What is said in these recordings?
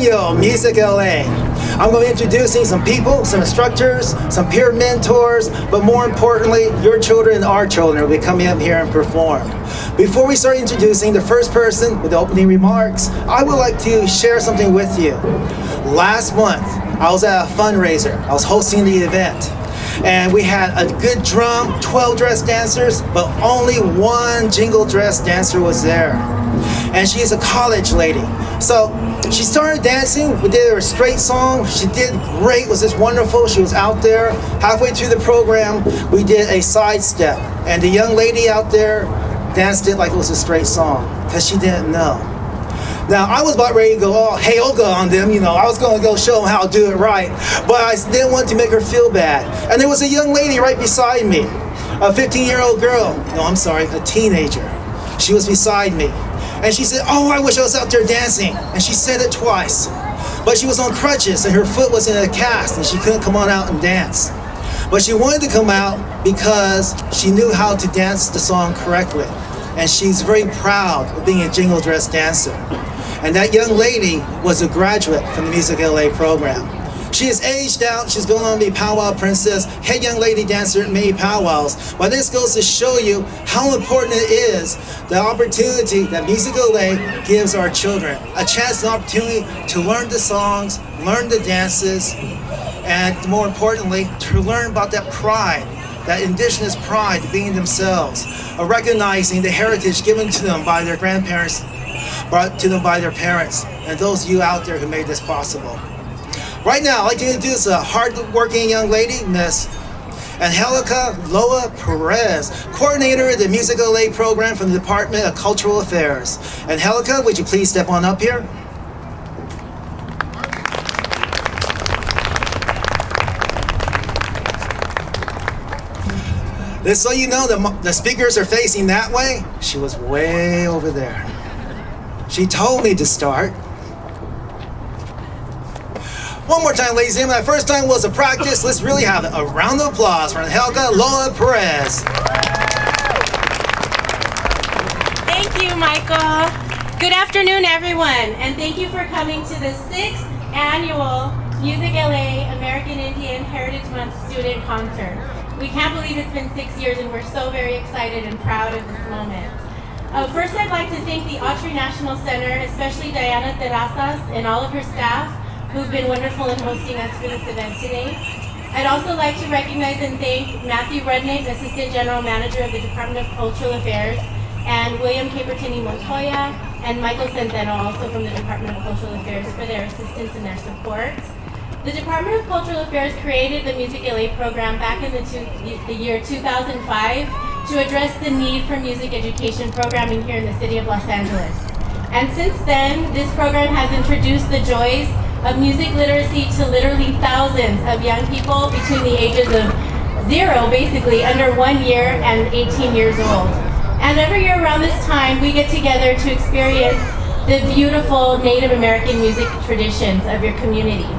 Yo, Music LA. I'm going to be introducing some people, some instructors, some peer mentors, but more importantly, your children and our children will be coming up here and perform. Before we start introducing the first person with the opening remarks, I would like to share something with you. Last month, I was at a fundraiser. I was hosting the event. And we had a good drum, 12 dress dancers, but only one jingle dress dancer was there. And she is a college lady. So she started dancing. We did her a straight song. She did great. It was just wonderful. She was out there. Halfway through the program, we did a side step. And the young lady out there danced it like it was a straight song because she didn't know. Now, I was about ready to go all hey Olga on them, I was going to go show them how to do it right, but I didn't want to make her feel bad. And there was a young lady right beside me, a 15-year-old girl, a teenager. She was beside me, and she said, "Oh, I wish I was out there dancing," and she said it twice. But she was on crutches, and her foot was in a cast, and she couldn't come on out and dance. But she wanted to come out because she knew how to dance the song correctly, and she's very proud of being a jingle dress dancer. And that young lady was a graduate from the Music LA program. She is aged out, she's going on to be powwow princess, head young lady dancer at many powwows. But this goes to show you how important it is, the opportunity that Music LA gives our children. A chance and opportunity to learn the songs, learn the dances, and more importantly, to learn about that pride, that indigenous pride of being themselves, of recognizing the heritage given to them by their grandparents, brought to them by their parents, and those of you out there who made this possible. Right now, I'd like to introduce a hard-working young lady, Miss Angelica Loa Perez, coordinator of the Music LA program from the Department of Cultural Affairs. Angelica, would you please step on up here? Just so you know, the speakers are facing that way. She was way over there. She told me to start. One more time, ladies and gentlemen. That first time was a practice. Let's really have a round of applause for Angelica Loa Perez. Thank you, Michael. Good afternoon, everyone, and thank you for coming to the 6th annual Music LA American Indian Heritage Month student concert. We can't believe it's been 6 years, and we're so very excited and proud of this moment. First, I'd like to thank the Autry National Center, especially Diana Terrazas and all of her staff, who've been wonderful in hosting us for this event today. I'd also like to recognize and thank Matthew Rudnick, Assistant General Manager of the Department of Cultural Affairs, and William Capertini Montoya, and Michael Centeno, also from the Department of Cultural Affairs, for their assistance and their support. The Department of Cultural Affairs created the Music LA program back in the year 2005 to address the need for music education programming here in the city of Los Angeles. And since then, this program has introduced the joys of music literacy to literally thousands of young people between the ages of 0, basically, under 1 year and 18 years old. And every year around this time, we get together to experience the beautiful Native American music traditions of your community.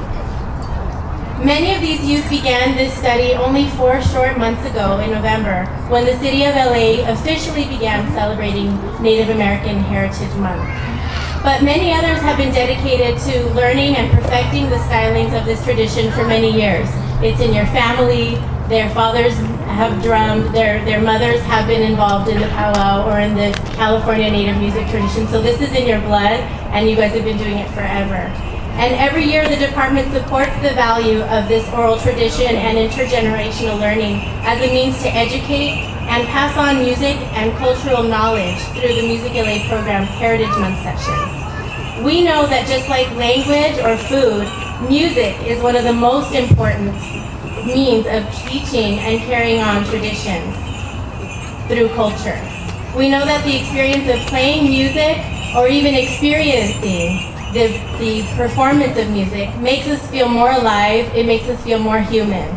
Many of these youth began this study only 4 short months ago in November, when the city of LA officially began celebrating Native American Heritage Month. But many others have been dedicated to learning and perfecting the stylings of this tradition for many years. It's in your family, their fathers have drummed, their mothers have been involved in the powwow or in the California Native music tradition. So this is in your blood, and you guys have been doing it forever. And every year the department supports the value of this oral tradition and intergenerational learning as a means to educate and pass on music and cultural knowledge through the Music LA program's Heritage Month sessions. We know that just like language or food, music is one of the most important means of teaching and carrying on traditions through culture. We know that the experience of playing music or even experiencing the performance of music makes us feel more alive, it makes us feel more human.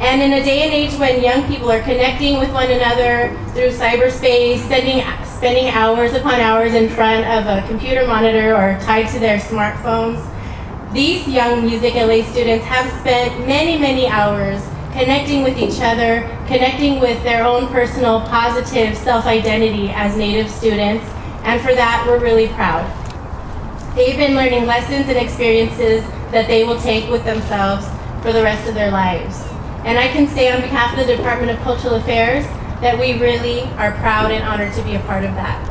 And in a day and age when young people are connecting with one another through cyberspace, spending hours upon hours in front of a computer monitor or tied to their smartphones, these young Music LA students have spent many, many hours connecting with each other, connecting with their own personal positive self-identity as Native students, and for that we're really proud. They've been learning lessons and experiences that they will take with themselves for the rest of their lives. And I can say on behalf of the Department of Cultural Affairs that we really are proud and honored to be a part of that.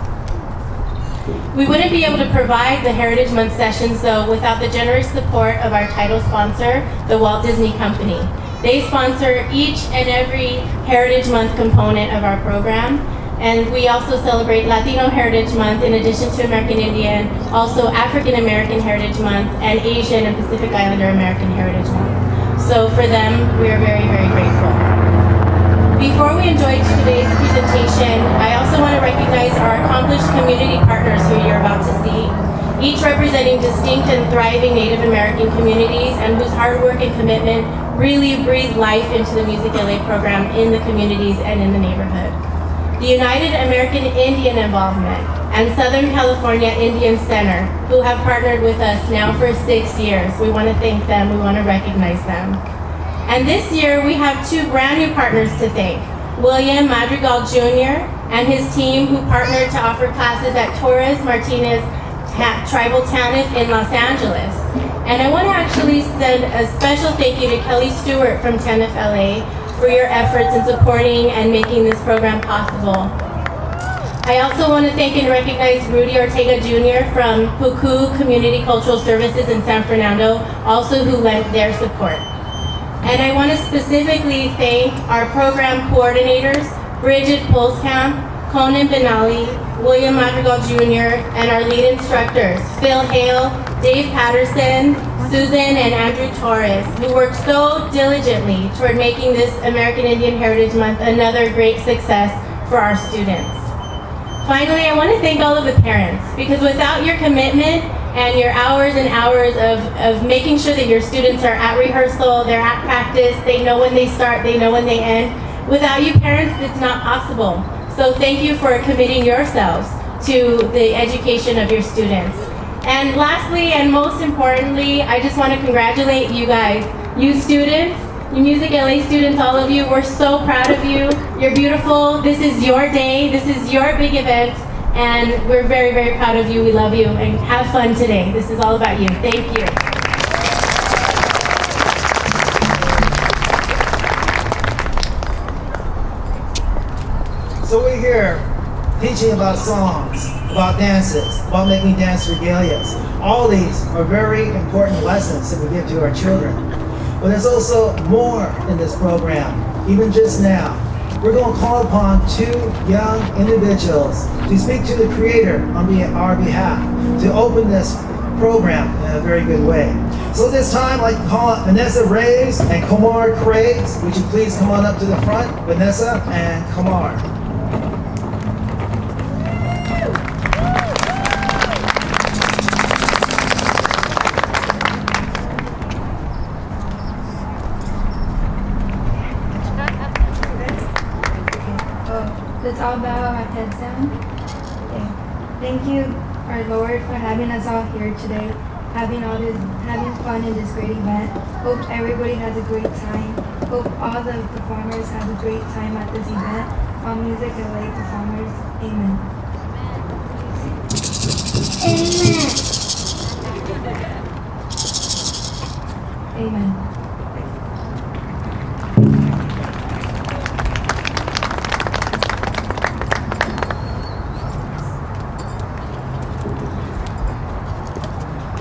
We wouldn't be able to provide the Heritage Month sessions though without the generous support of our title sponsor, the Walt Disney Company. They sponsor each and every Heritage Month component of our program. And we also celebrate Latino Heritage Month in addition to American Indian, also African American Heritage Month, and Asian and Pacific Islander American Heritage Month. So for them, we are very, very grateful. Before we enjoy today's presentation, I also want to recognize our accomplished community partners who you're about to see, each representing distinct and thriving Native American communities and whose hard work and commitment really breathe life into the Music LA program in the communities and in the neighborhood. The United American Indian Involvement and Southern California Indian Center, who have partnered with us now for 6 years. We want to thank them, we want to recognize them. And this year we have two brand new partners to thank. William Madrigal Jr. and his team who partnered to offer classes at Torres Martinez Tribal TANF in Los Angeles. And I want to actually send a special thank you to Kelly Stewart from TANF LA for your efforts in supporting and making this program possible. I also want to thank and recognize Rudy Ortega Jr. from Puku Community Cultural Services in San Fernando, also who lent their support. And I want to specifically thank our program coordinators, Bridget Pulskamp, Conan Benali, William Madrigal Jr., and our lead instructors, Phil Hale, Dave Patterson, Susan and Andrew Torres, who worked so diligently toward making this American Indian Heritage Month another great success for our students. Finally, I want to thank all of the parents, because without your commitment and your hours and hours of making sure that your students are at rehearsal, they're at practice, they know when they start, they know when they end, without you parents, it's not possible. So thank you for committing yourselves to the education of your students. And lastly, and most importantly, I just want to congratulate you guys, you students, you Music LA students, all of you. We're so proud of you. You're beautiful. This is your day. This is your big event. And we're very, very proud of you. We love you. And have fun today. This is all about you. Thank you. So we're here teaching about songs, about dances, about making dance regalias. All these are very important lessons that we give to our children. But there's also more in this program. Even just now, we're going to call upon two young individuals to speak to the Creator on our behalf, to open this program in a very good way. So this time, I'd like to call up Vanessa Reyes and Kamar Craiggs. Would you please come on up to the front, Vanessa and Kamar. Let's all bow our heads down. Okay. Thank you, our Lord, for having us all here today, having fun in this great event. Hope everybody has a great time. Hope all the performers have a great time at this event. All Music LA performers. Amen. Amen. Amen.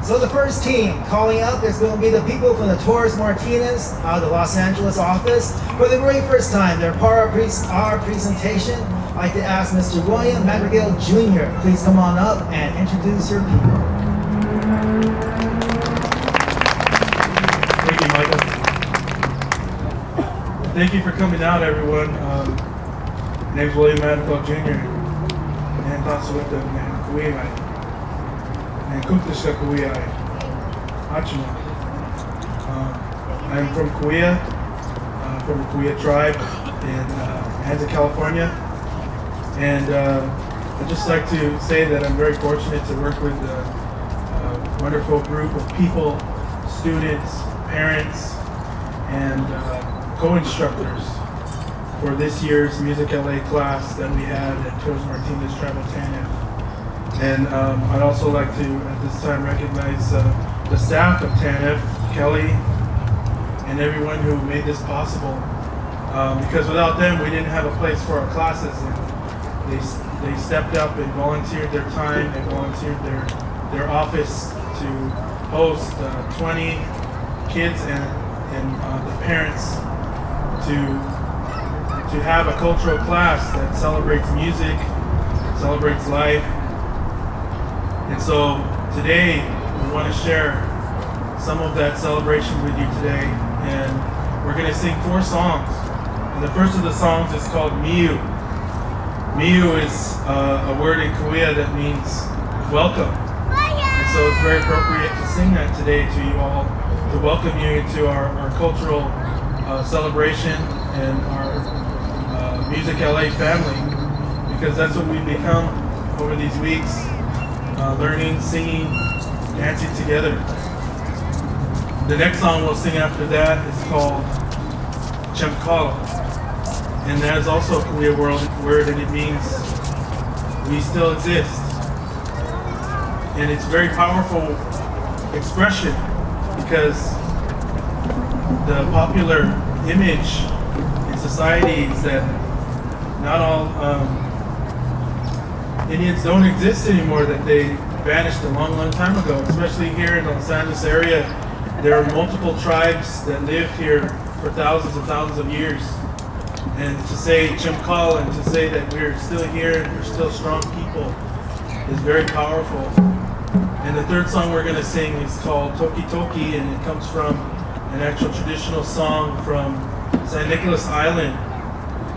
So the first team calling up is going to be the people from the Torres Martinez out of the Los Angeles office. For the very first time, they're part of our presentation. I'd like to ask Mr. William Madrigal Jr. Please come on up and introduce your people. Thank you, Michael. Thank you for coming out, everyone. My name's William Madrigal Jr. And also with the man, and Kuktashka Kuiai, Achima. I'm from Kuya, from the Kuya tribe in Anza, California. And I'd just like to say that I'm very fortunate to work with a wonderful group of people, students, parents, and co-instructors for this year's Music LA class that we had at Torres Martinez Tribal TANF. And I'd also like to, at this time, recognize the staff of TANF, Kelly, and everyone who made this possible. Because without them, we didn't have a place for our classes. And they stepped up and volunteered their time, they volunteered their office to host 20 kids and the parents to have a cultural class that celebrates music, celebrates life. And so today we want to share some of that celebration with you today, and we're going to sing 4 songs. And the first of the songs is called Miu. Miu is a word in Korea that means welcome. And so it's very appropriate to sing that today to you all, to welcome you into our cultural celebration and our Music LA family, because that's what we've become over these weeks, learning, singing, dancing together. The next song we'll sing after that is called Chemkal, and that is also a Korean word, and it means we still exist. And it's a very powerful expression because the popular image in society is that not all Indians don't exist anymore, that they vanished a long, long time ago. Especially here in the Los Angeles area, there are multiple tribes that lived here for thousands and thousands of years. And to say Chimkal and to say that we're still here and we're still strong people is very powerful. And the third song we're going to sing is called Toki Toki, and it comes from an actual traditional song from St. Nicholas Island.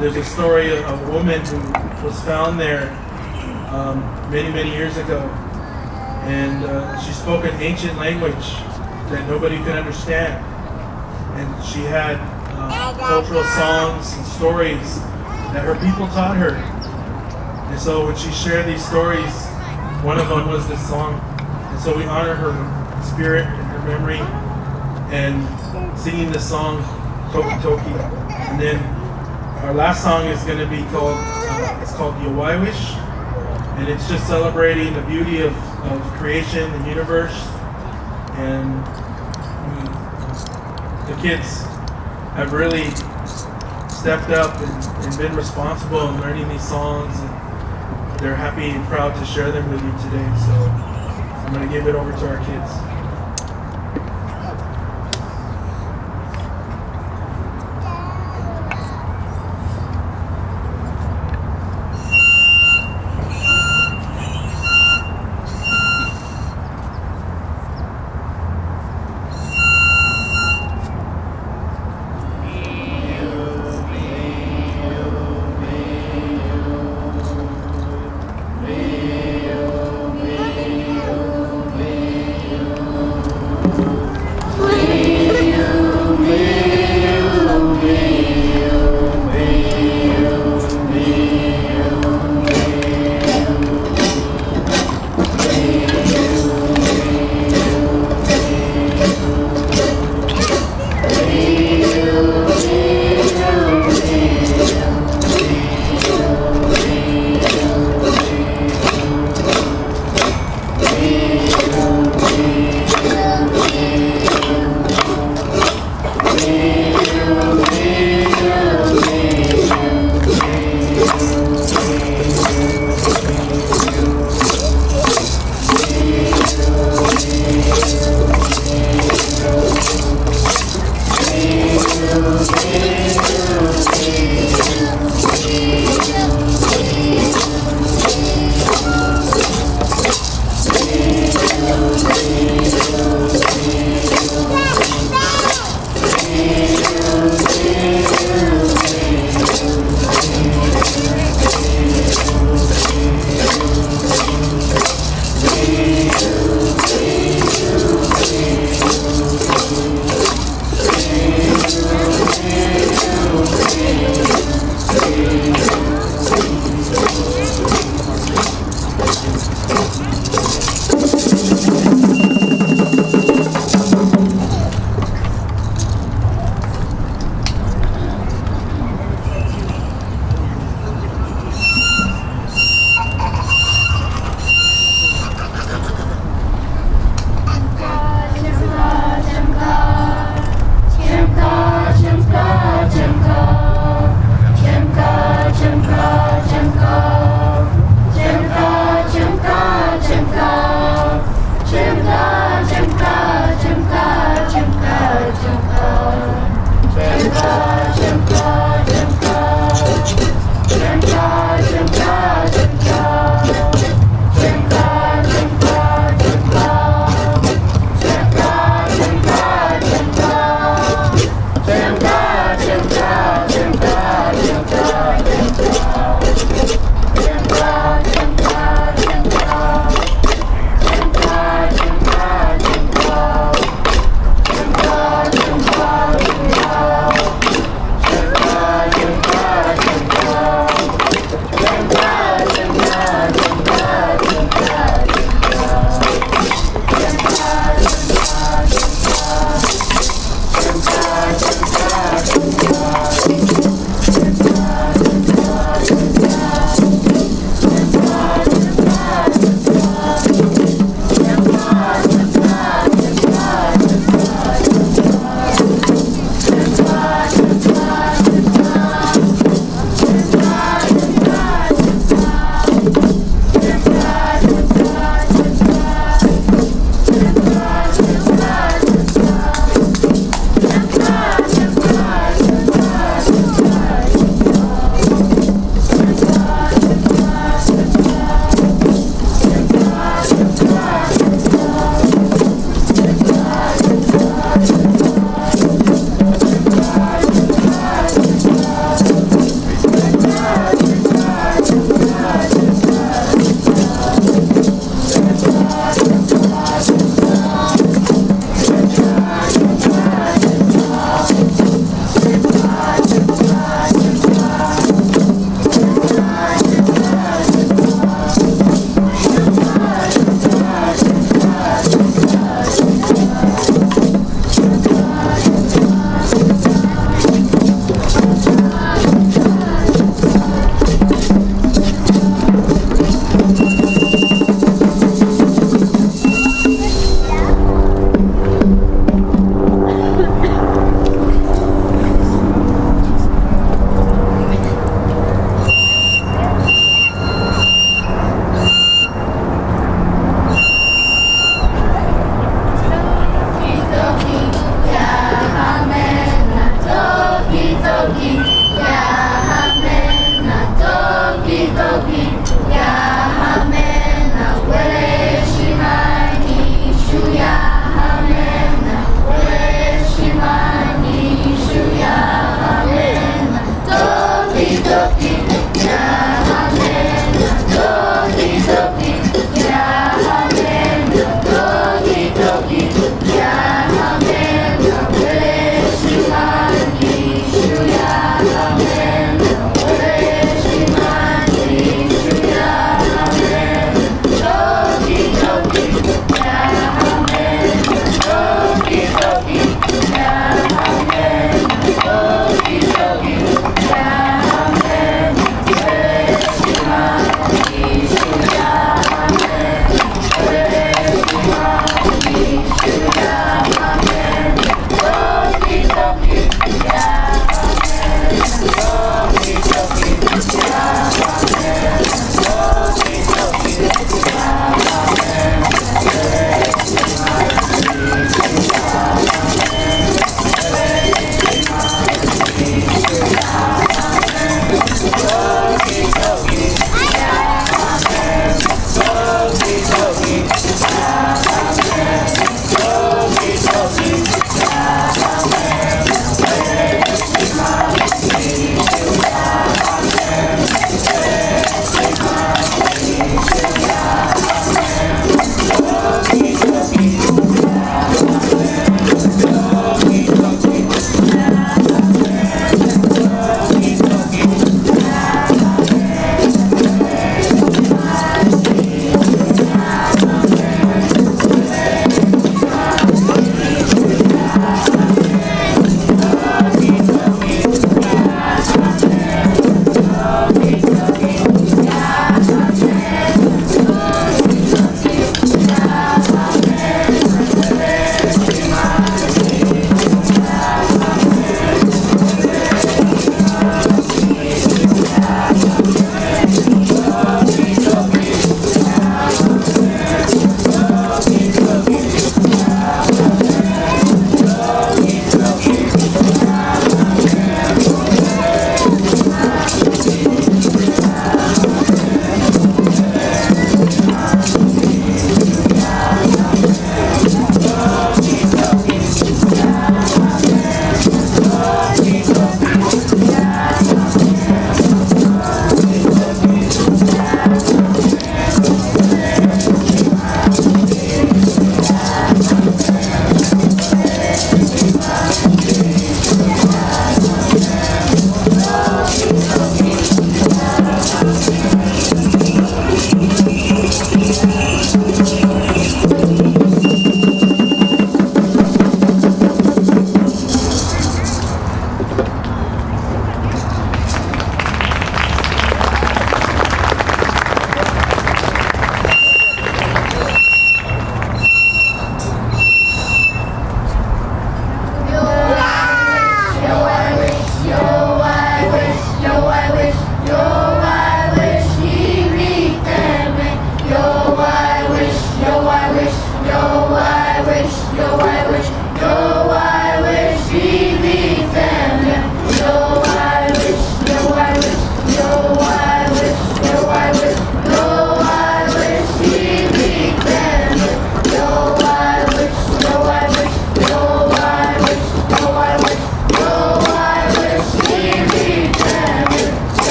There's a story of a woman who was found there many, many years ago. And she spoke an ancient language that nobody could understand. And she had cultural songs and stories that her people taught her. And so when she shared these stories, one of them was this song. And so we honor her spirit and her memory and singing the song Toki Toki. And then our last song is going to be called, it's called Wish, and it's just celebrating the beauty of creation, the universe, and the kids have really stepped up and been responsible in learning these songs, and they're happy and proud to share them with you today. So I'm going to give it over to our kids.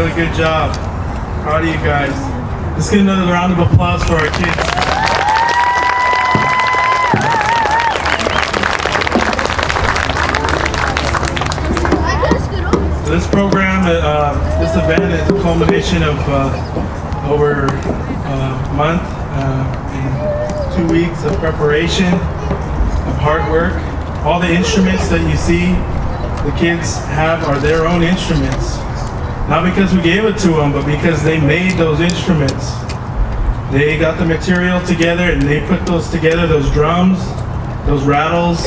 Really good job. Proud of you guys. Let's get another round of applause for our kids. This program, this event is a culmination of over a month and 2 weeks of preparation, of hard work. All the instruments that you see the kids have are their own instruments. Not because we gave it to them, but because they made those instruments. They got the material together and they put those together, those drums, those rattles,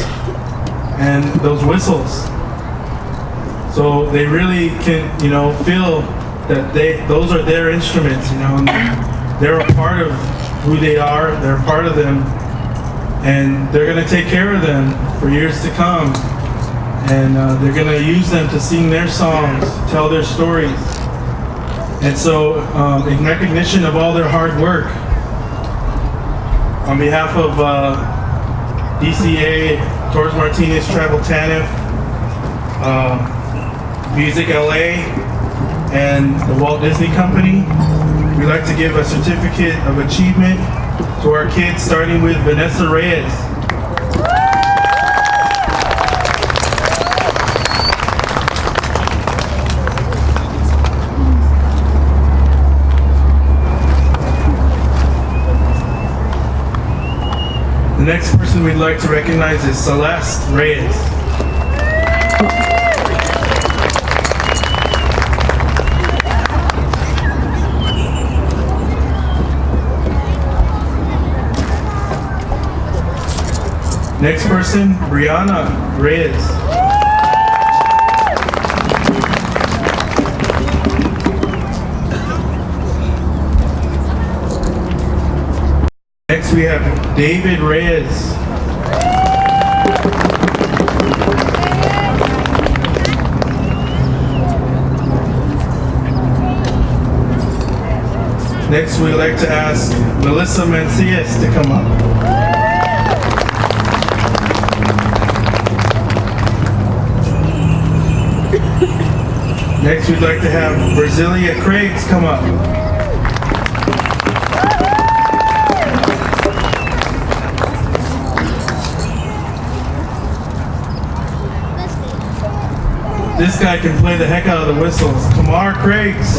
and those whistles. So they really can, feel that those are their instruments, and they're a part of who they are, they're a part of them, and they're gonna take care of them for years to come. And they're gonna use them to sing their songs, tell their stories. And so, in recognition of all their hard work, on behalf of DCA, Torres Martinez Tribal TANF, Music LA, and the Walt Disney Company, we'd like to give a certificate of achievement to our kids, starting with Vanessa Reyes. The next person we'd like to recognize is Celeste Reyes. Next person, Brianna Reyes. Next we have David Reyes. Next we'd like to ask Melissa Mancias to come up. Next, we'd like to have Brasilia Craigs come up. This guy can play the heck out of the whistles. Kamar Craigs.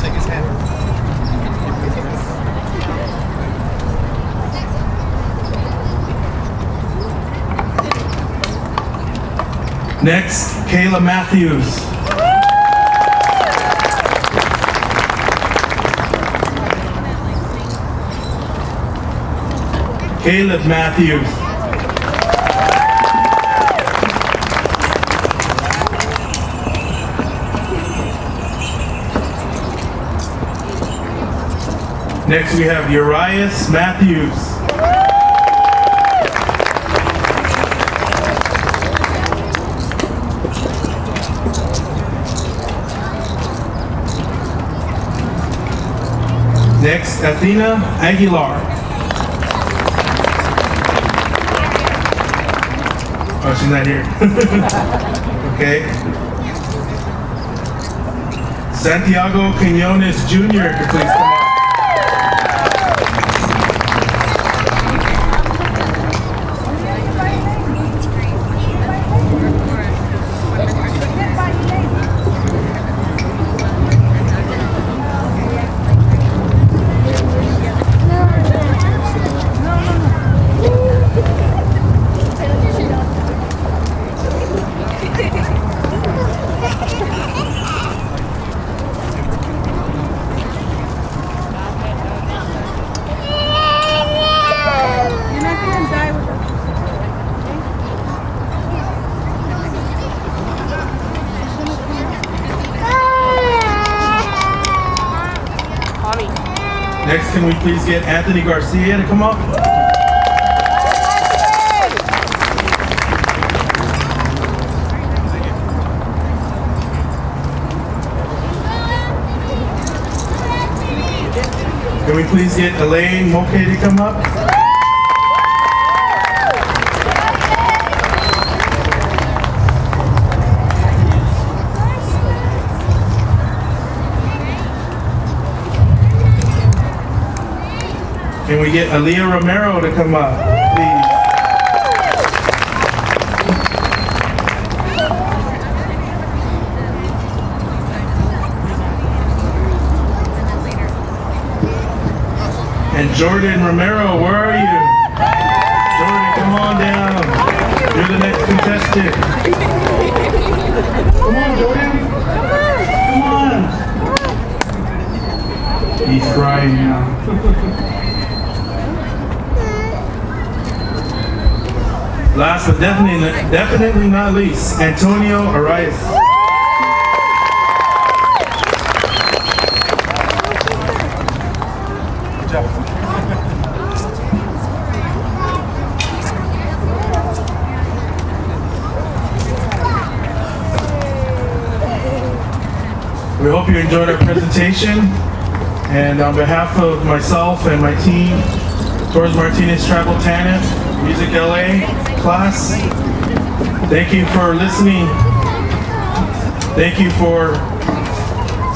Shake his hand. Next, Kayla Matthews. Caleb Matthews. Next we have Urias Matthews. Next, Athena Aguilar. Oh, she's not here. Okay. Santiago Quinones Jr. could please come up. Next, can we please get Anthony Garcia to come up? Can we please get Elaine Moke to come up? Can we get Aaliyah Romero to come up, please? And Jordan Romero, where are you? Jordan, come on down. You're the next contestant. Come on, Jordan. Come on. He's crying now. Last but definitely not least, Antonio Arias. We hope you enjoyed our presentation, and on behalf of myself and my team, Torres Martinez Tribal TANF, Music LA class, thank you for listening. Thank you for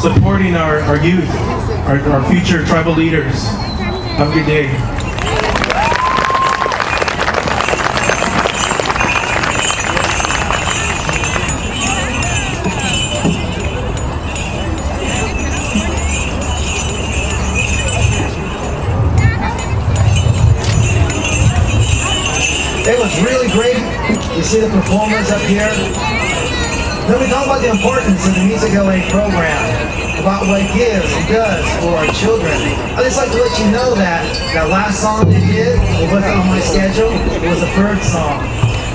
supporting our youth, our future tribal leaders. Have a good day. It was really great. You see the performers up here. Then we talk about the importance of the Music LA program, about what it gives and does for our children. I'd just like to let you know that last song they did, it wasn't on my schedule, it was a bird song.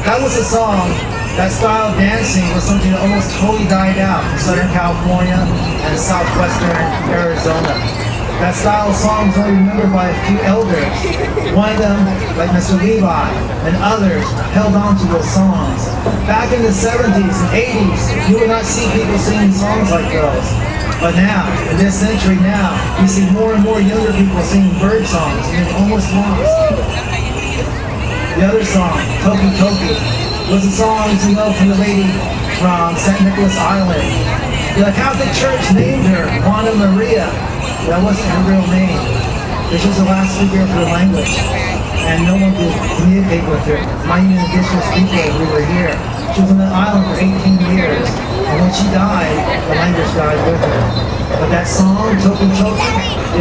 That was a song, that style of dancing was something that almost totally died out in Southern California and southwestern Arizona. That style of song is only remembered by a few elders. One of them, like Mr. Levi, and others held on to those songs. Back in the 70s and 80s, you would not see people singing songs like those. But now, in this century now, you see more and more younger people singing bird songs, and it's almost lost. The other song, Toki Toki, was a song you know from the lady from St. Nicholas Island. The Catholic Church named her Juana Maria. That wasn't her real name. This was the last figure of her language. And no one could communicate with her. Not even indigenous people who were here. She was on the island for 18 years. And when she died, the language died with her. But that song, Toki Toki,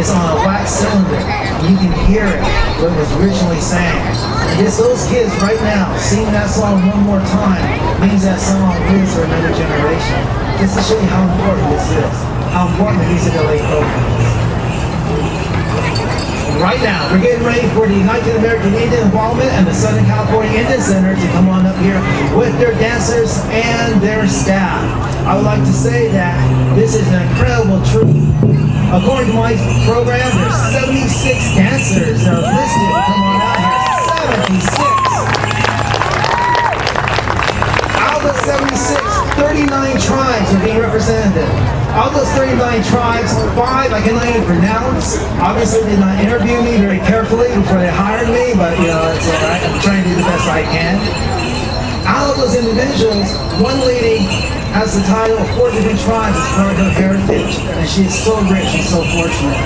is on a wax cylinder. And you can hear it, what it was originally sang. And just those kids right now, singing that song one more time, means that song lives for another generation. Just to show you how important this is. How important the Music LA program is. Right now, we're getting ready for the United American Indian Involvement and the Southern California Indian Center to come on up here with their dancers and their staff. I would like to say that this is an incredible truth. According to my program, there's 76 dancers that are listed to come on out here. 76! Out of the 76, 39 tribes are being represented. Of those 39 tribes, 5 I cannot even pronounce. Obviously, they did not interview me very carefully before they hired me, but you know, it's all right. I'm trying to do the best I can. Out of those individuals, one lady has the title of 4 different tribes as part of her heritage, and she is so rich and so fortunate.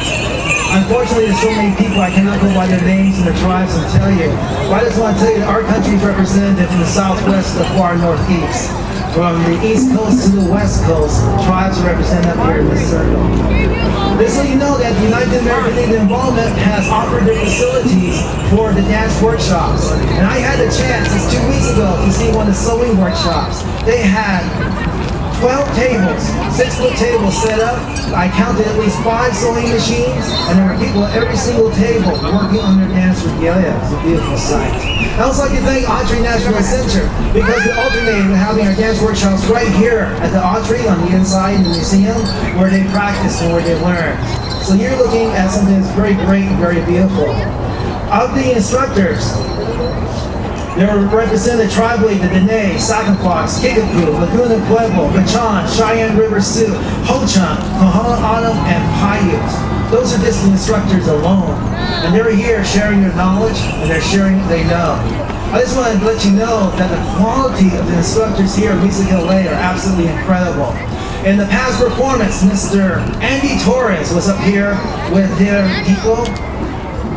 Unfortunately, there's so many people I cannot go by their names and their tribes and tell you. But I just want to tell you that our country is represented from the southwest to the far northeast. From the east coast to the west coast, tribes are represented up here in this circle. Just so you know that the United American Indian Involvement has offered their facilities for the dance workshops. And I had the chance, just 2 weeks ago, to see one of the sewing workshops. They had 12 tables, 6-foot tables set up. I counted at least 5 sewing machines, and there were people at every single table working on their dance regalia. It's a beautiful sight. I also like to thank Autry National Center because they alternated with having our dance workshops right here at the Autry on the inside in the museum where they practice and where they learn. So you're looking at something that's very great and very beautiful. Of the instructors, they were represented tribally the Dene, Sacafox, Kickapoo, Laguna Pueblo, Pachon, Cheyenne River Sioux, Ho-Chunk, Tohono O'odham, and Paiute. Those are just the instructors alone. And they're here sharing their knowledge, and they're sharing what they know. I just wanted to let you know that the quality of the instructors here at Music LA are absolutely incredible. In the past performance, Mr. Andy Torres was up here with their people.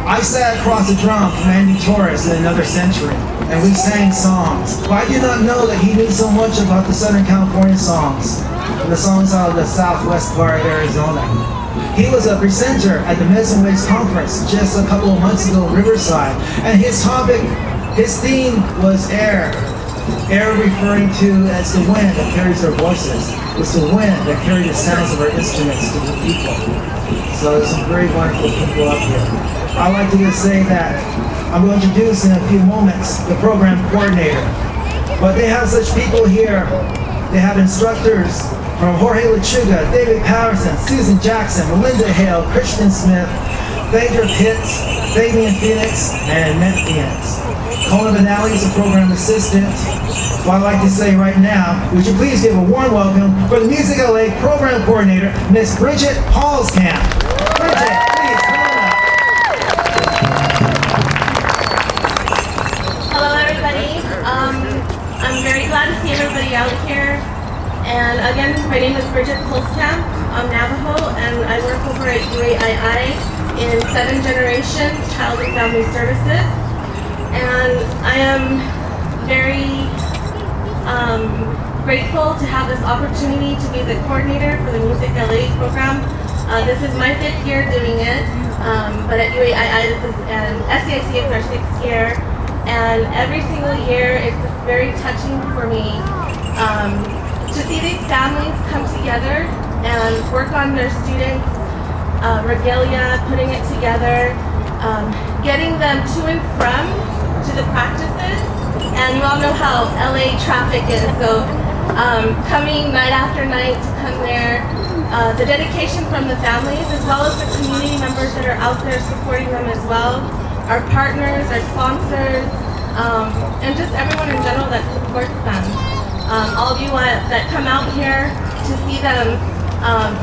I sat across the drum from Andy Torres in Another Century, and we sang songs. But I did not know that he knew so much about the Southern California songs, and the songs out of the southwest part of Arizona. He was a presenter at the Medicine Waves Conference just a couple of months ago in Riverside, and his theme was air. Air referring to as the wind that carries our voices. It's the wind that carries the sounds of our instruments to the people. So there's some very wonderful people up here. I'd like to just say that I'm going to introduce in a few moments the program coordinator. But they have such people here. They have instructors from Jorge Lechuga, David Patterson, Susan Jackson, Melinda Hale, Christian Smith, Phaedra Pitts, Fabian Phoenix, and Annette Phoenix. Colin Benally is the program assistant. So I'd like to say right now, would you please give a warm welcome for the Music LA program coordinator, Miss Bridget Paulskamp. Bridget, please come on up. Hello, everybody. I'm very glad to see everybody out here. And again, my name is Bridget Paulskamp. I'm Navajo, and I work over at UAII in 7th Generation Child and Family Services. And I am very grateful to have this opportunity to be the coordinator for the Music LA program. This is my 5th year doing it, but at UAII and SCIC it's our 6th year. And every single year it's very touching for me to see these families come together and work on their students' regalia, putting it together, getting them to and from to the practices. And you all know how LA traffic is, so coming night after night to come there, the dedication from the families as well as the community members that are out there supporting them as well, our partners, our sponsors, and just everyone in general that supports them. All of you that come out here to see them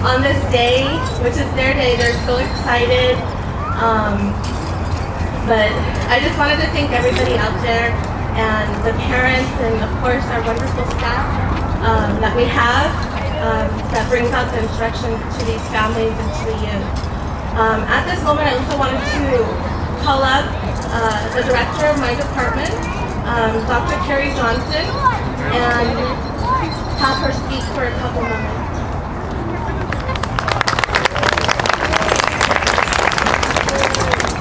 on this day, which is their day, they're so excited. But I just wanted to thank everybody out there and the parents and of course our wonderful staff that we have that brings out the instruction to these families and to the youth. At this moment I also wanted to call up the director of my department, Dr. Carrie Johnson, and have her speak for a couple moments.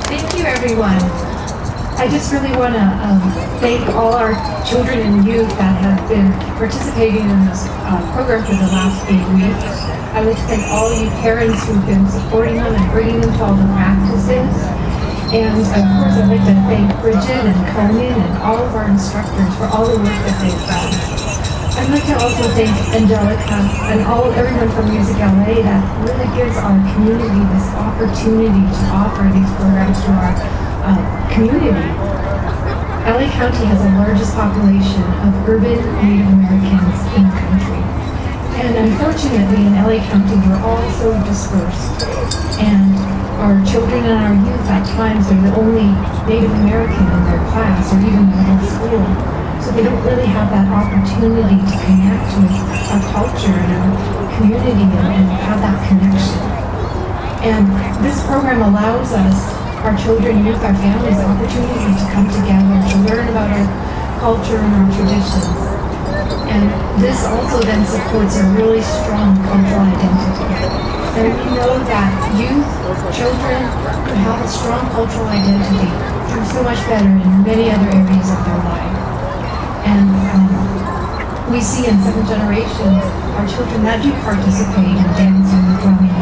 Thank you, everyone. I just really want to thank all our children and youth that have been participating in this program for the last 8 weeks. I would thank all you parents who've been supporting them and bringing them to all the practices. And of course, I'd like to thank Bridget and Conan and all of our instructors for all the work that they've done. I'd like to also thank Angelica and everyone from Music LA that really gives our community this opportunity to offer these programs to our community. LA County has the largest population of urban Native Americans in the country. And unfortunately in LA County we're all so dispersed. And our children and our youth at times are the only Native American in their class or even in middle school. So they don't really have that opportunity to connect with our culture and our community and have that connection. And this program allows us, our children, youth, our families, the opportunity to come together, to learn about our culture and our traditions. And this also then supports a really strong cultural identity. And we know that youth, children who have a strong cultural identity do so much better in many other areas of their life. And we see in 7th Generations, our children that do participate in dancing and drumming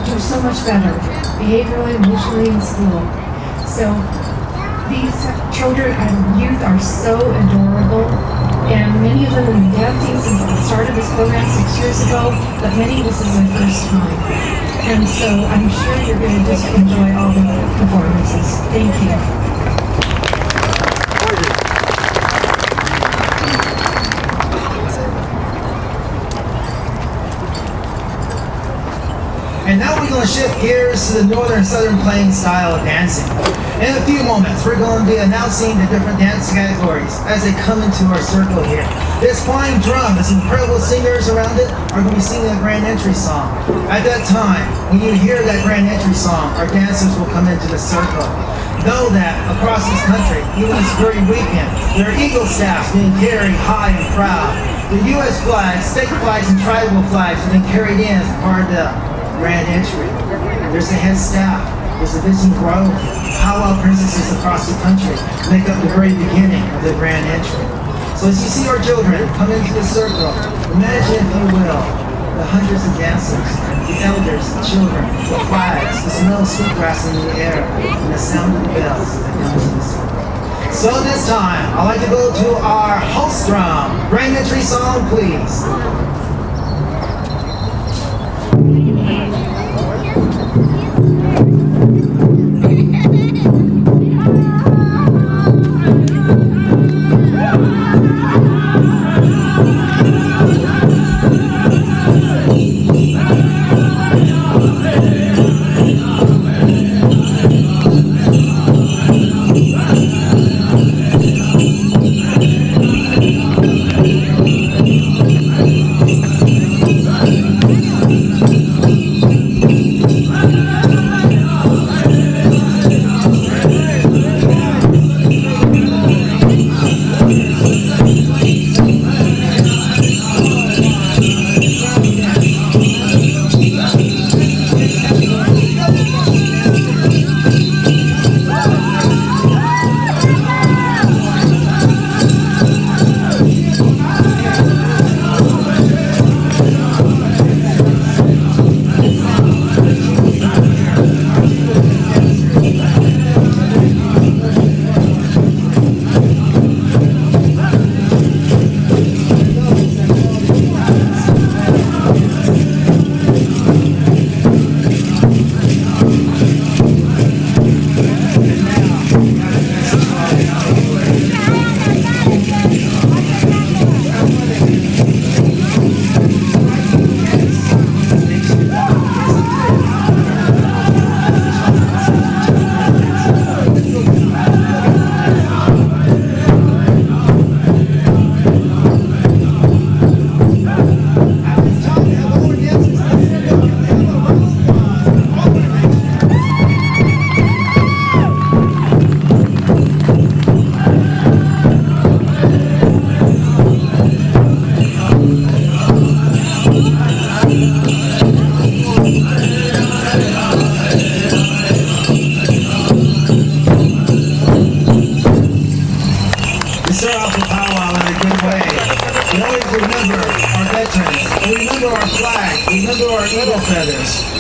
do so much better, behaviorally, emotionally, in school. So these children and youth are so adorable, and many of them have been dancing since the start of this program 6 years ago, but many of this is their first time. And so I'm sure you're going to just enjoy all the performances. Thank you. And now we're going to shift gears to the northern southern playing style of dancing. In a few moments, we're going to be announcing the different dance categories as they come into our circle here. This flying drum, this incredible singers around it are going to be singing a grand entry song. At that time, when you hear that grand entry song, our dancers will come into the circle. Know that across this country, even this very weekend, there are Eagle staffs being carried high and proud. The U.S. flags, state flags, and tribal flags have been carried in as part of the grand entry. There's the head staff. There's the Vincent Grove, powwow princesses across the country make up the very beginning of the grand entry. So as you see our children come into the circle, imagine, if you will, the hundreds of dancers, the elders, the children, the flags, the smell of sweetgrass in the air, and the sound of the bells that come into the circle. So this time, I'd like to go to our host drum. Grand entry song, please.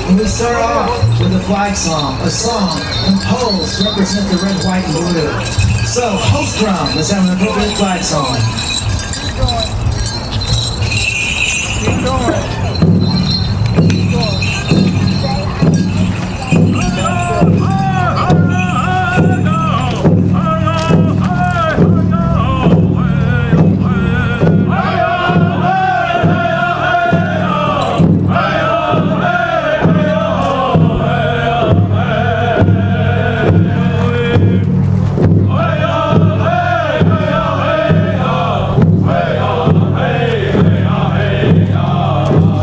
And we start off with a flag song, a song composed to represent the red, white, and blue. So, host drum, let's have an appropriate flag song. Keep going. Keep going. Hey,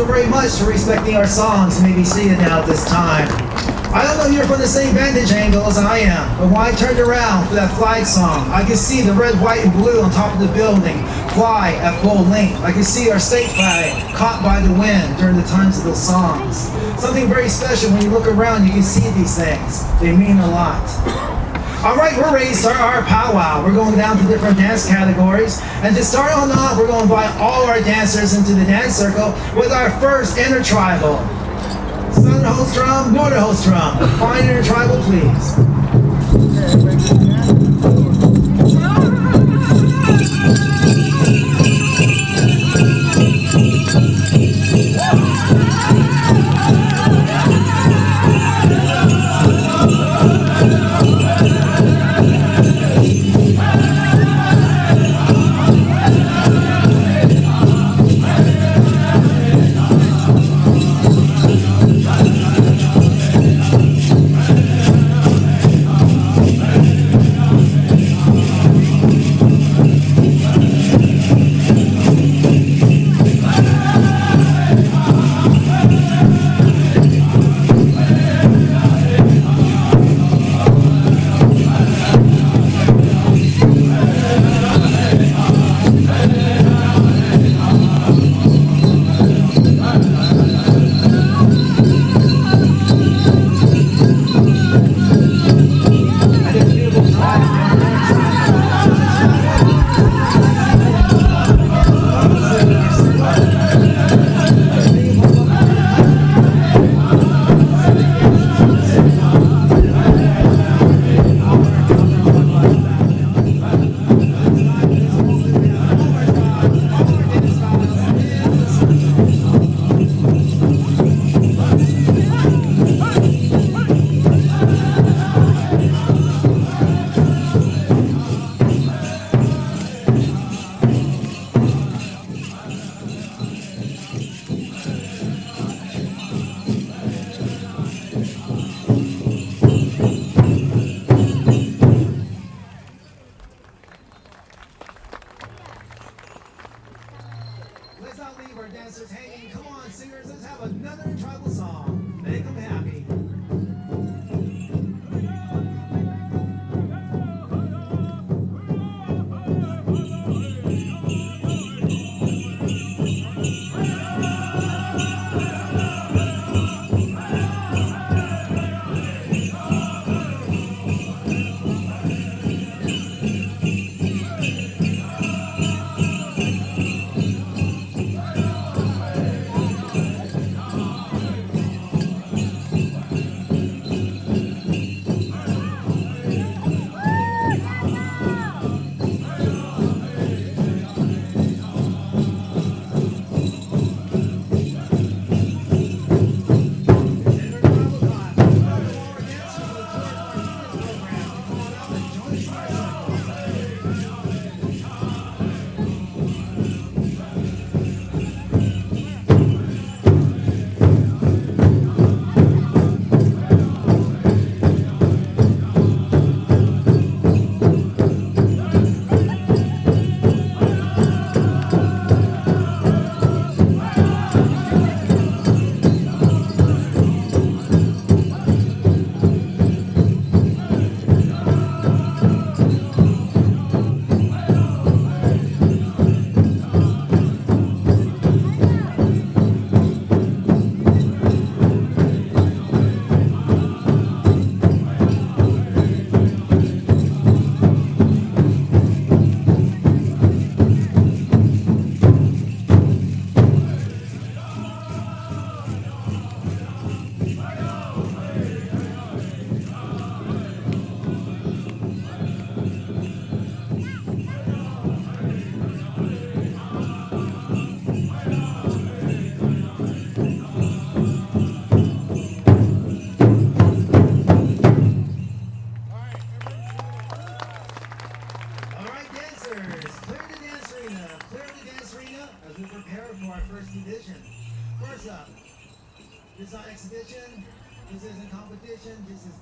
so very much for respecting our songs and maybe seeing it now at this time. I don't know if you're from the same vantage angle as I am, but when I turned around for that flag song, I could see the red, white, and blue on top of the building fly at full length. I could see our state flag caught by the wind during the times of those songs. Something very special when you look around, you can see these things. They mean a lot. All right, we're ready to start our powwow. We're going down to different dance categories. And to start on off, we're going to invite all our dancers into the dance circle with our first intertribal. Southern host drum, northern host drum. Find intertribal, please.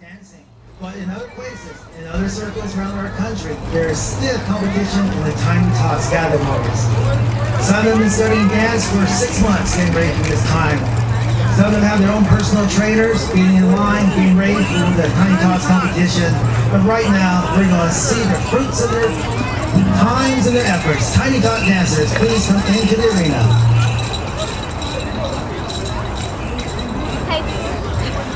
dancing. But in other places, in other circles around our country, there is stiff competition in the tiny tots categories. Some of them have been studying dance for 6 months, getting ready for this time. Some of them have their own personal trainers, getting in line, getting ready for the tiny tots competition. But right now, we're going to see the fruits of their times and their efforts. Tiny tot dancers, please come into the arena.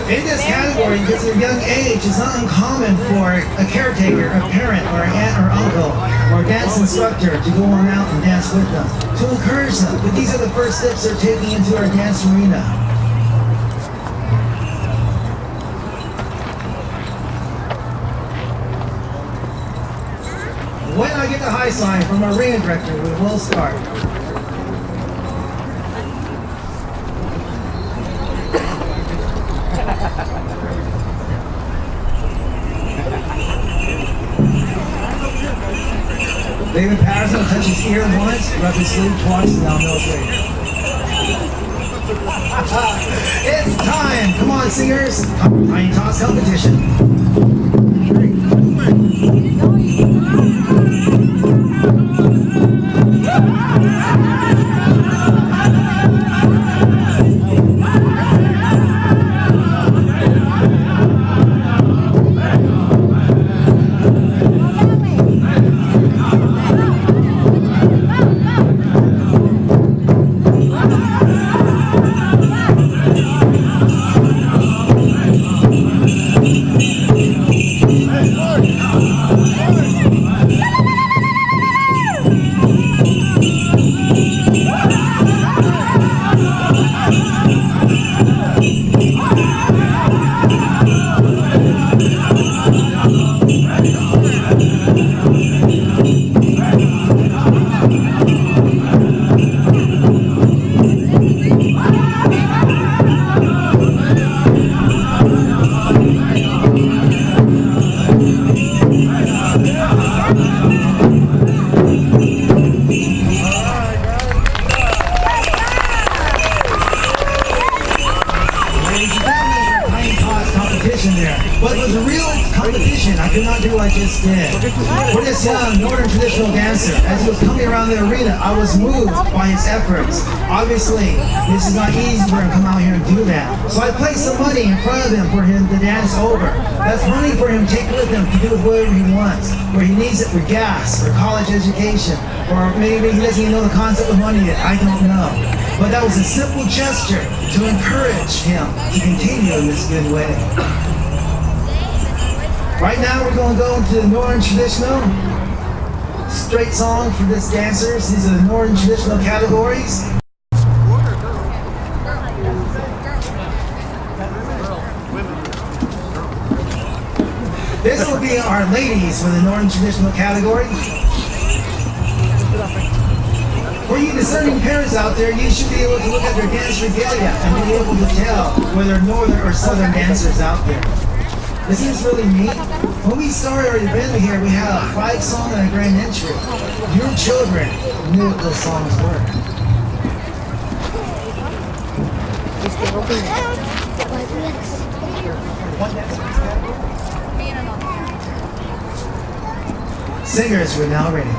In this category, because of a young age, it's not uncommon for a caretaker, a parent, or an aunt or uncle, or a dance instructor to go on out and dance with them, to encourage them. But these are the first steps they're taking into our dance arena. When I get the high sign from our arena director, we will start. David Patterson will touch his ear once, rub his sleeve twice, and now know it's ready. It's time! Come on, singers! Tiny Tots competition. But it was a real competition. I could not do what I just did. For this young northern traditional dancer, as he was coming around the arena, I was moved by his efforts. Obviously, this is not easy for him to come out here and do that. So I placed some money in front of him for him to dance over. That's money for him to take with him to do whatever he wants, where he needs it for gas, or college education, or maybe he doesn't even know the concept of money yet. I don't know. But that was a simple gesture to encourage him to continue in this good way. Right now we're going to go into the Northern Traditional. Straight song for this dancers. These are the Northern Traditional categories. This will be our ladies for the Northern Traditional category. For you discerning parents out there, you should be able to look at their dance regalia and be able to tell whether northern or southern dancers out there. This is really neat. When we started our event here, we had a 5-song and a grand entry. Your children knew what those songs were. Singers, we're now ready.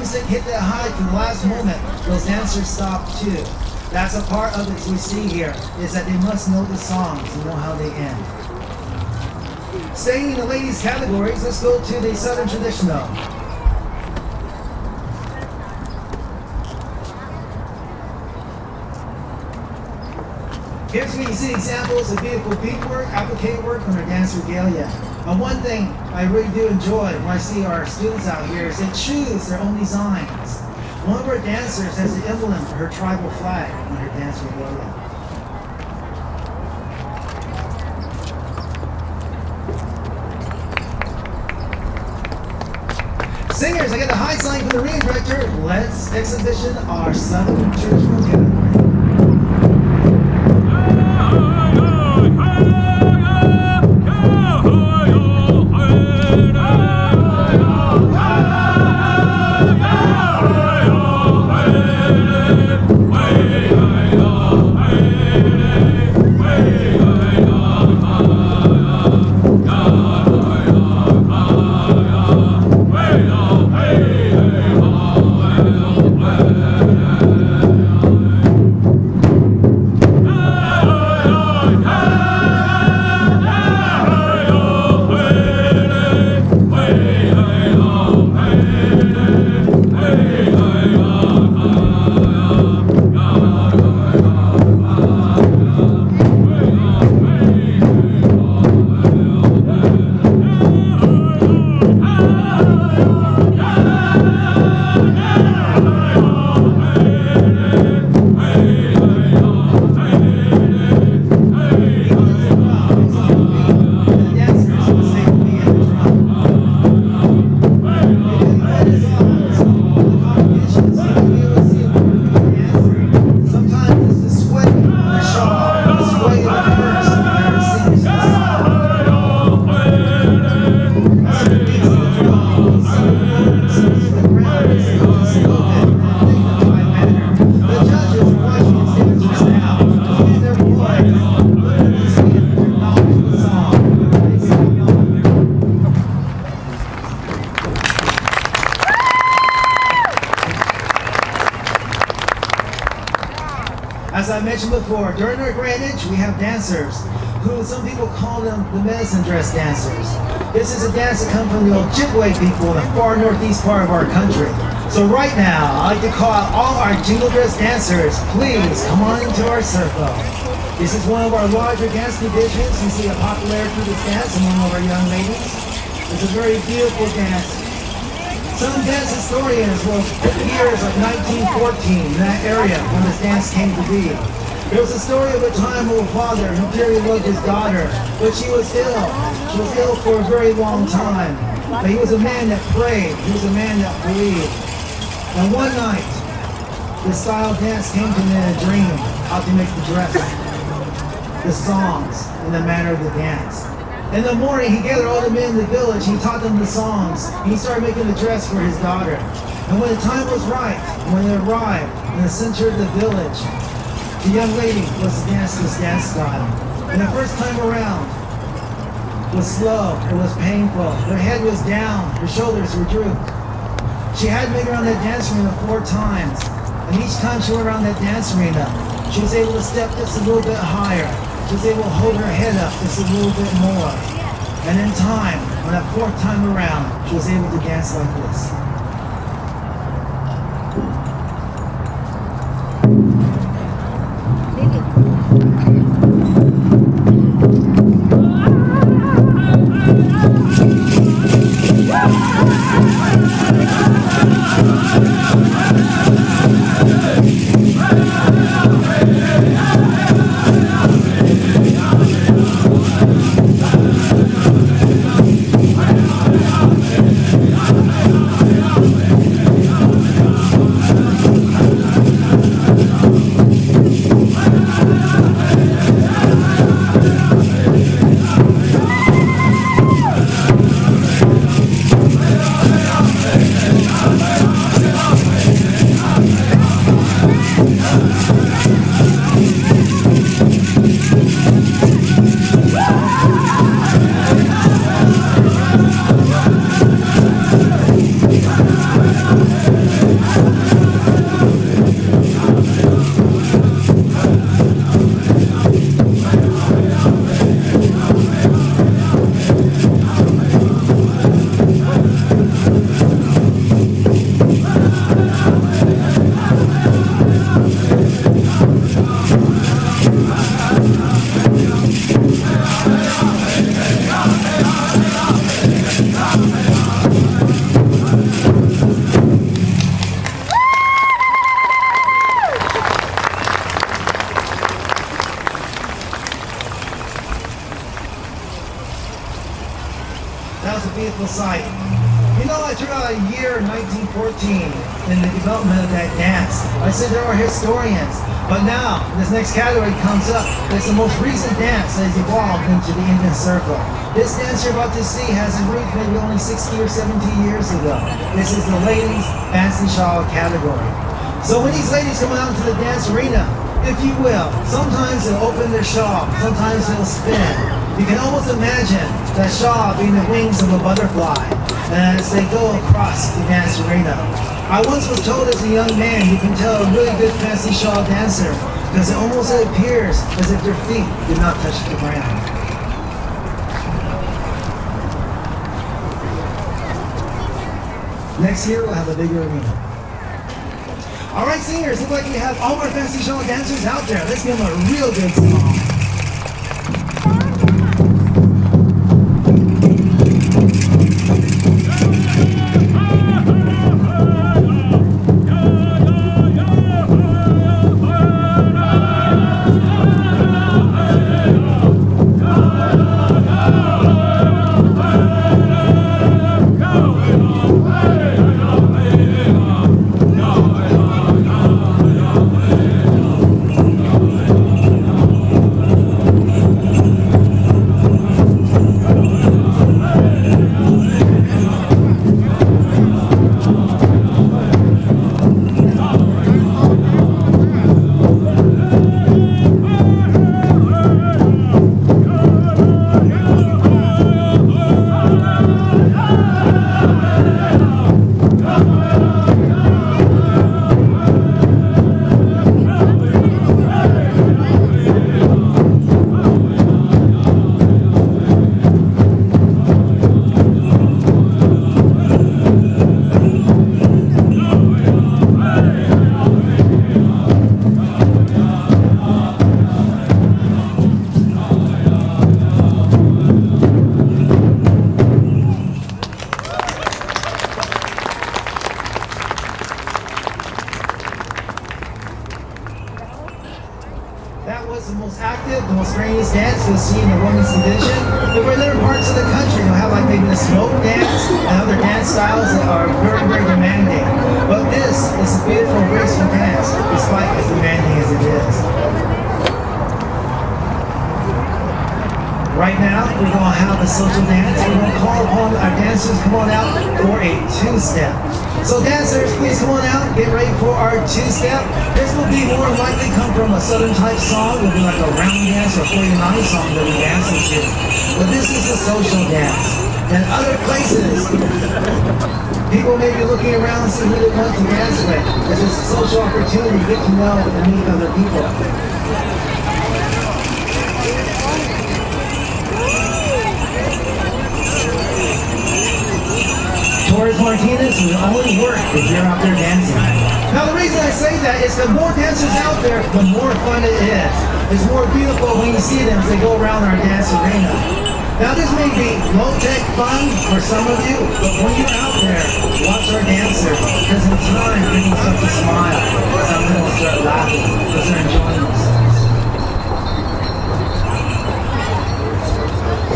drum stick hit that high to the last moment, those dancers stop too. That's a part of it we see here, is that they must know the songs and know how they end. Staying in the ladies' categories, let's go to the Southern Traditional. Here's where you see examples of beautiful beadwork, applique work on our dance regalia. And one thing I really do enjoy when I see our students out here is they choose their own designs. One of our dancers has the emblem for her tribal flag on her dance regalia. Singers, I get the high sign from the arena director. Let's exhibition our Southern Traditional category. As I mentioned before, during our Greenwich, we have dancers, who some people call them the medicine dress dancers. This is a dance that comes from the Ojibwe people in the far northeast part of our country. So right now, I'd like to call out all our jingle dress dancers. Please come on into our circle. This is one of our larger dance divisions. You see a popularity of this dance among our young ladies. It's a very beautiful dance. Some dance historians will put years of 1914 in that area when this dance came to be. There was a story of a time of a father who dearly loved his daughter, but she was ill. She was ill for a very long time. But he was a man that prayed. He was a man that believed. And one night, the style dance came to him in a dream, how to make the dress, the songs, and the manner of the dance. In the morning, he gathered all the men in the village. He taught them the songs. He started making the dress for his daughter. And when the time was right, when they arrived in the center of the village, the young lady was to dance this dance style. And the first time around was slow. It was painful. Her head was down. Her shoulders were drooped. She had been around that dance arena 4 times. And each time she went around that dance arena, she was able to step just a little bit higher. She was able to hold her head up just a little bit more. And in time, on that 4th time around, she was able to dance like this. beautiful sight. You know, I took out a year in 1914 in the development of that dance. I said there are historians, but now this next category comes up. It's the most recent dance that has evolved into the Indian circle. This dance you're about to see has its roots maybe only 60 or 70 years ago. This is the ladies' fancy shawl category. So when these ladies come out into the dance arena, if you will, sometimes they'll open their shawl, sometimes they'll spin. You can almost imagine that shawl being the wings of a butterfly as they go across the dance arena. I once was told as a young man, you can tell a really good fancy shawl dancer because it almost appears as if their feet did not touch the ground. Next year we'll have a bigger arena. All right, singers, look like we have all our fancy shawl dancers out there. Let's give them a real good song. That was the most active, the most strenuous dance you'll see in the women's division. There were other parts of the country you'll have like maybe the smoke dance and other dance styles that are very, very demanding. But this is a beautiful, graceful dance, despite as demanding as it is. Right now, we're going to have a social dance. We're going to call upon our dancers to come on out for a two-step. So dancers, please come on out, get ready for our two-step. This will be more likely come from a southern type song. It'll be like a round dance or 49 song that we dance to. But this is a social dance. And other places, people may be looking around and see who they want to dance with. This is a social opportunity to get to know and meet other people. Torres Martinez will only work if you're out there dancing. Now the reason I say that is the more dancers out there, the more fun it is. It's more beautiful when you see them as they go around our dance arena. Now this may be low-tech fun for some of you, but when you're out there, watch our dancers, because in time, people start to smile. Some of them will start laughing, because they're enjoying themselves.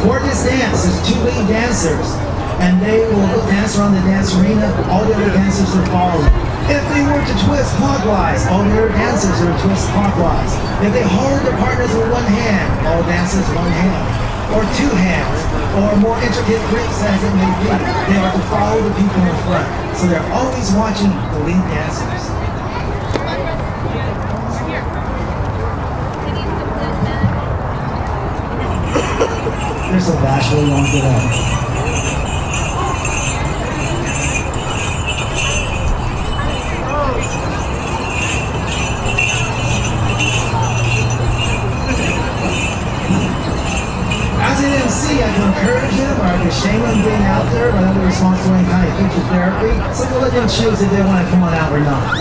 For this dance, there's two lead dancers. And they will dance around the dance arena. All the other dancers will follow. If they were to twist clockwise, all the other dancers will twist clockwise. If they hold their partners with one hand, all dancers one hand, or two hands, or more intricate grips as it may be, they are to follow the people in front. So they're always watching the lead dancers. They're so bashful, you won't get up. As an MC, I can encourage them or I can shame them being out there, but I'm responsible for any kind of future therapy. So we'll let them choose if they want to come on out or not.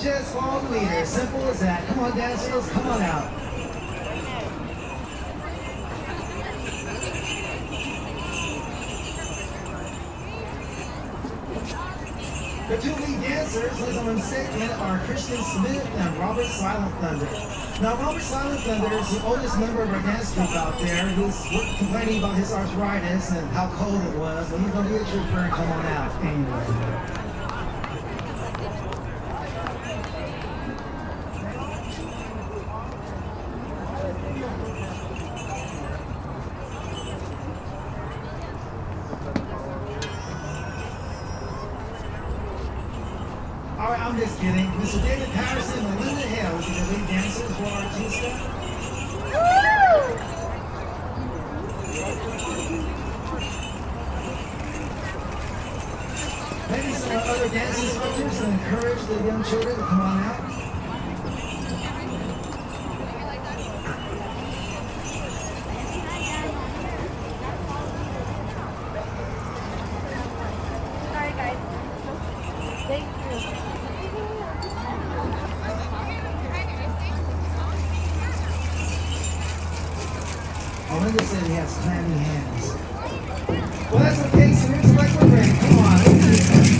Just follow the leader, simple as that. Come on, dancers, come on out. The two lead dancers dancers, ladies and gentlemen, are Christian Smith and Robert Silent Thunder. Now, Robert Silent Thunder is the oldest member of our dance group out there who's complaining about his arthritis and how cold it was. Well, he's going to be a trooper and come on out anyway. All right, I'm just kidding. Mr. David Patterson and Linda Hale will be the lead dancers for our artista. Maybe some other dance instructors to encourage the young children to come on out. Sorry, guys. Thank you. Oh, Linda said he has clammy hands. Well, that's okay, so it's like we're ready. Come on, let's do it.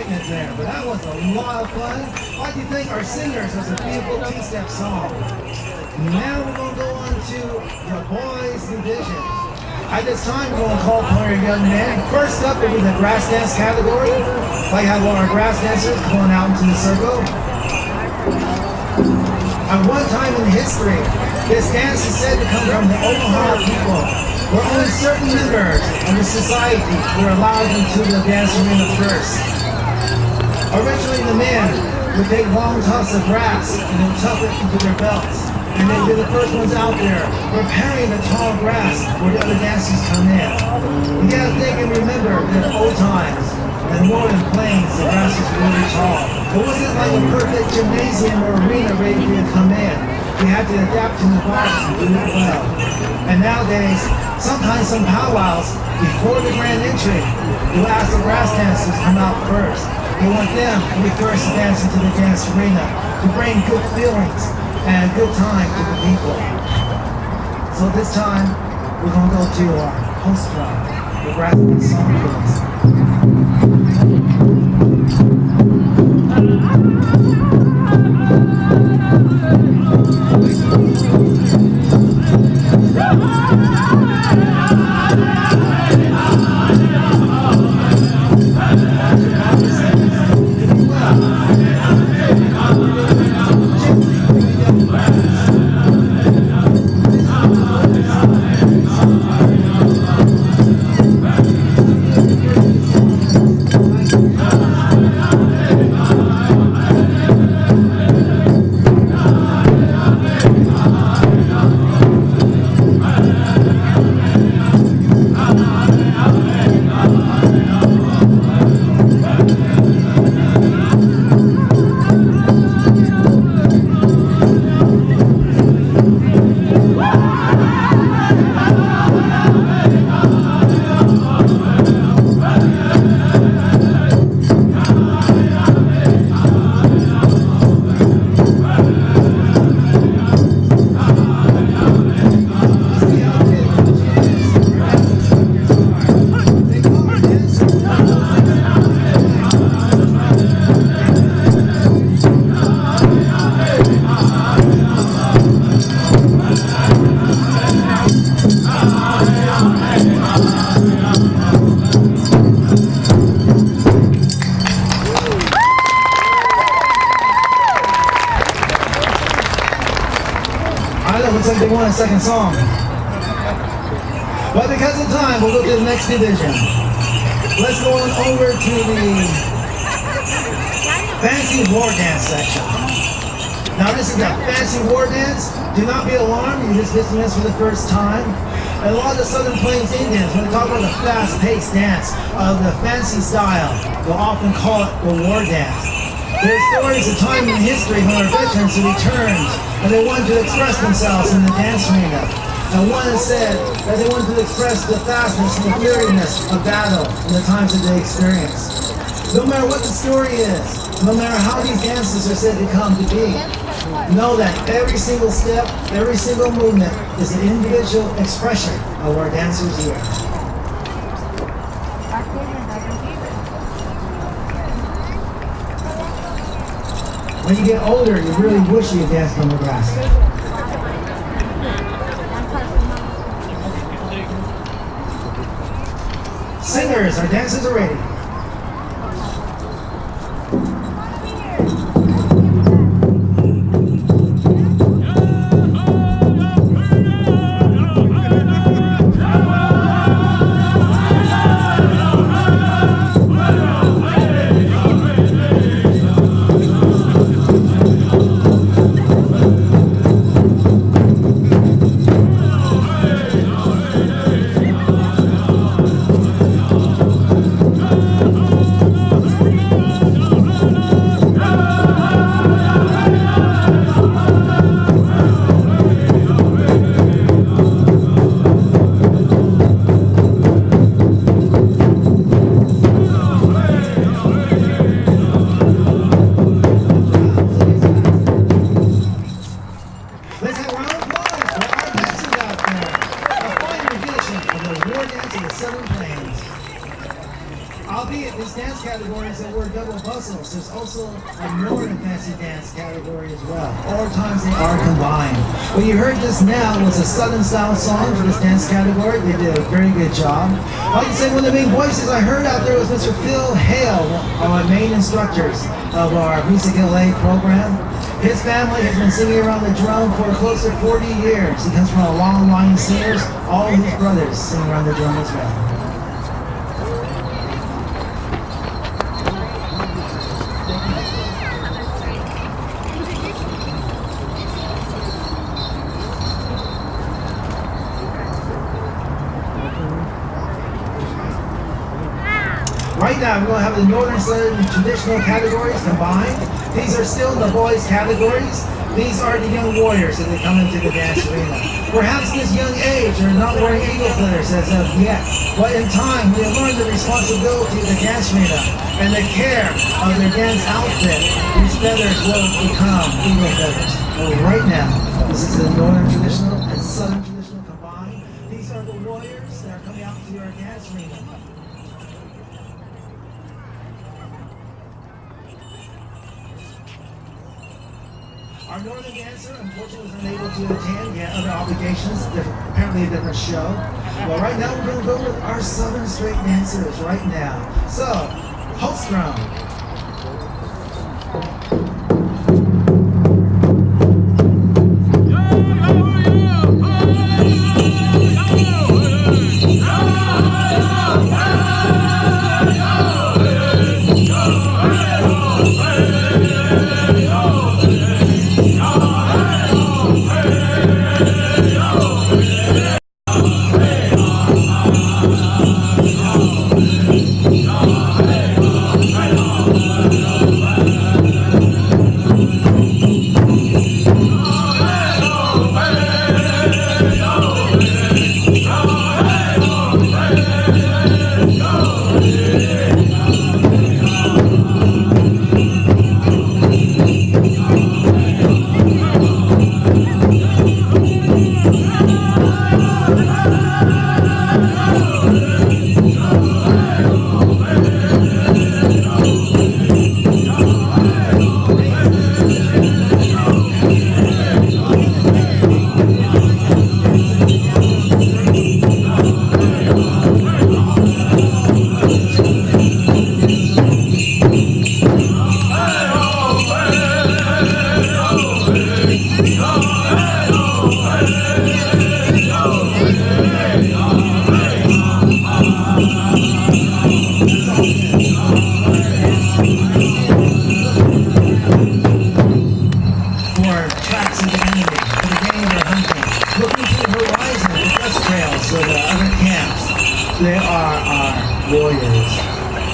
excitement there, but that was a lot of fun. I'd like to thank our singers. That's a beautiful two-step song. Now we're going to go on to the boys division. At this time, we're going to call upon our young men. First up will be the grass dance category. I'd like to have all our grass dancers come on out into the circle. At one time in history, this dance is said to come from the Omaha people, where only certain members of the society were allowed into the dance arena first. Originally, the men would take long tufts of grass and then tuck it into their belts. And they'd be the first ones out there preparing the tall grass where the other dancers come in. You gotta think and remember that in old times, and more than plains, the grass was really tall. It wasn't like a perfect gymnasium or arena ready for you to come in. You had to adapt to the environment and do it well. And nowadays, sometimes some powwows, before the grand entry, you'll ask the grass dancers to come out first. You want them to be first to dance into the dance arena, to bring good feelings and a good time to the people. So this time, we're going to go to our host crowd, the brass band song looks like they want a second song. But because of time, we'll go to the next division. Let's go on over to the fancy war dance section. Now this is a fancy war dance. Do not be alarmed, you're just visiting us for the first time. And a lot of the Southern Plains Indians, when they talk about the fast-paced dance of the fancy style, they'll often call it the war dance. There's stories of time in history when our veterans have returned and they wanted to express themselves in the dance arena. And one has said that they wanted to express the fastness and the furious of battle in the times that they experienced. No matter what the story is, no matter how these dances are said to come to be, know that every single step, every single movement is an individual expression of our dancers here. When you get older, you really wish you had danced on the grass. Singers, our dancers are ready. Bustles. There's also a Northern fancy dance category as well. All times they are combined. What you heard just now was a Southern style song for this dance category. They did a very good job. I'd like to say one of the main voices I heard out there was Mr. Phil Hale, one of our main instructors of our Music LA program. His family has been singing around the drum for close to 40 years. He comes from a long line of singers. All his brothers sing around the drum as well. Right now, we're going to have the Northern and Southern traditional categories combined. These are still the boys' categories. These are the young warriors as they come into the dance arena. Perhaps this young age, they're not wearing eagle feathers as of yet. But in time, we learn the responsibility of the dance arena and the care of their dance outfit. These feathers will become eagle feathers. But right now, this is the Northern traditional and Southern traditional combined. These are the warriors that are coming out to our dance arena. Our Northern dancer, unfortunately, was unable to attend. He had other obligations, apparently a different show. Well, right now, we're going to go with our Southern straight dancers right now. So, host drum.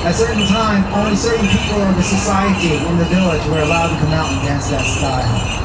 At a certain time, only certain people in the society, in the village, were allowed to come out and dance that style.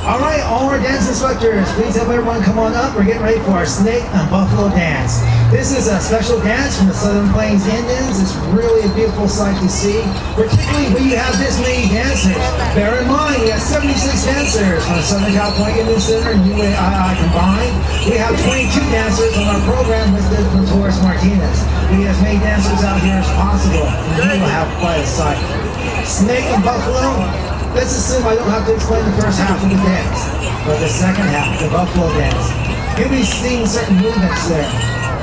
All right, all our dance instructors, please have everyone come on up. We're getting ready for our snake and buffalo dance. This is a special dance from the Southern Plains Indians. It's really a beautiful sight to see, particularly when you have this many dancers. Bear in mind, we have 76 dancers from the Southern California Indian Center and UAII combined. We have 22 dancers on our program listed from Torres Martinez. We have as many dancers out here as possible, and we will have quite a sight. Snake and buffalo. Let's assume I don't have to explain the first half of the dance, but the second half, the buffalo dance. You'll be seeing certain movements there.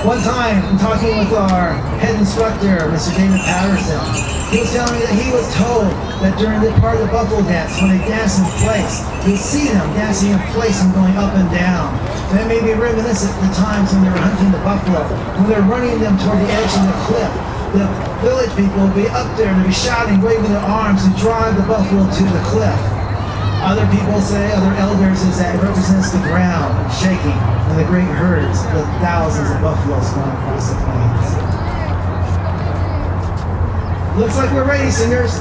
One time, I'm talking with our head instructor, Mr. David Patterson. He was telling me that he was told that during the part of the buffalo dance, when they dance in place, you'll see them dancing in place and going up and down. That may be reminiscent of the times when they were hunting the buffalo, when they're running them toward the edge of the cliff. The village people will be up there and they'll be shouting, waving their arms to drive the buffalo to the cliff. Other people say, other elders, is that it represents the ground shaking and the great herds, the thousands of buffaloes going across the plains. Looks like we're ready, singers.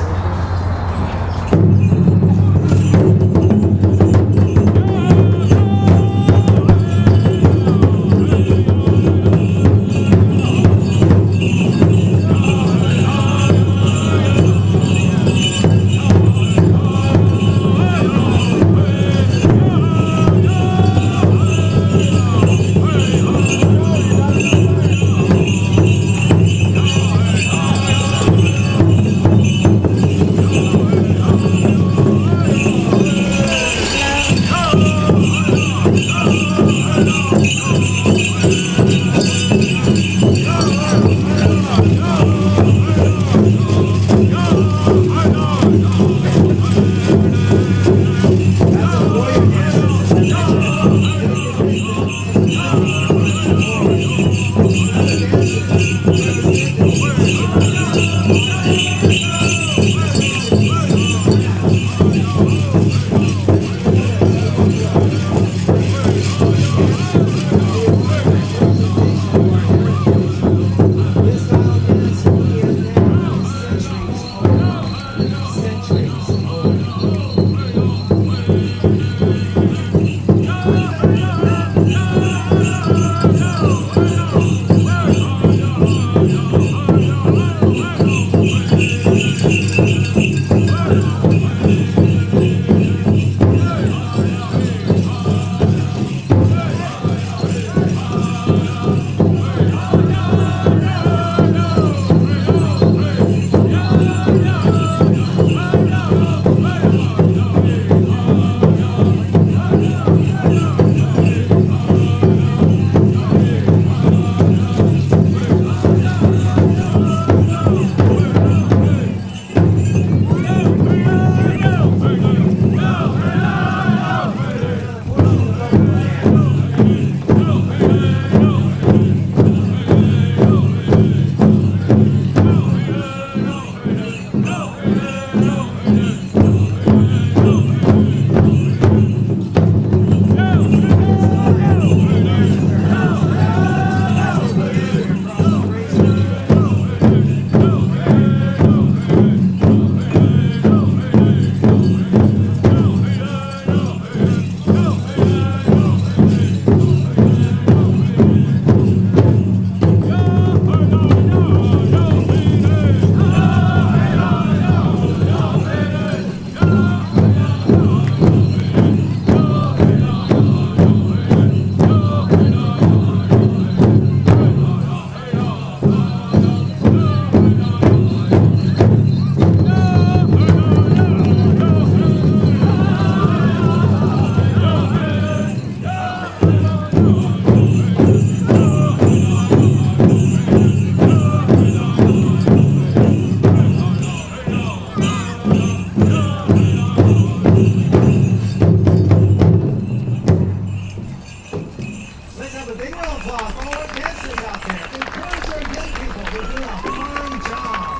Big round of applause for all our dancers out there. Encourage our young people. They're doing a fine job.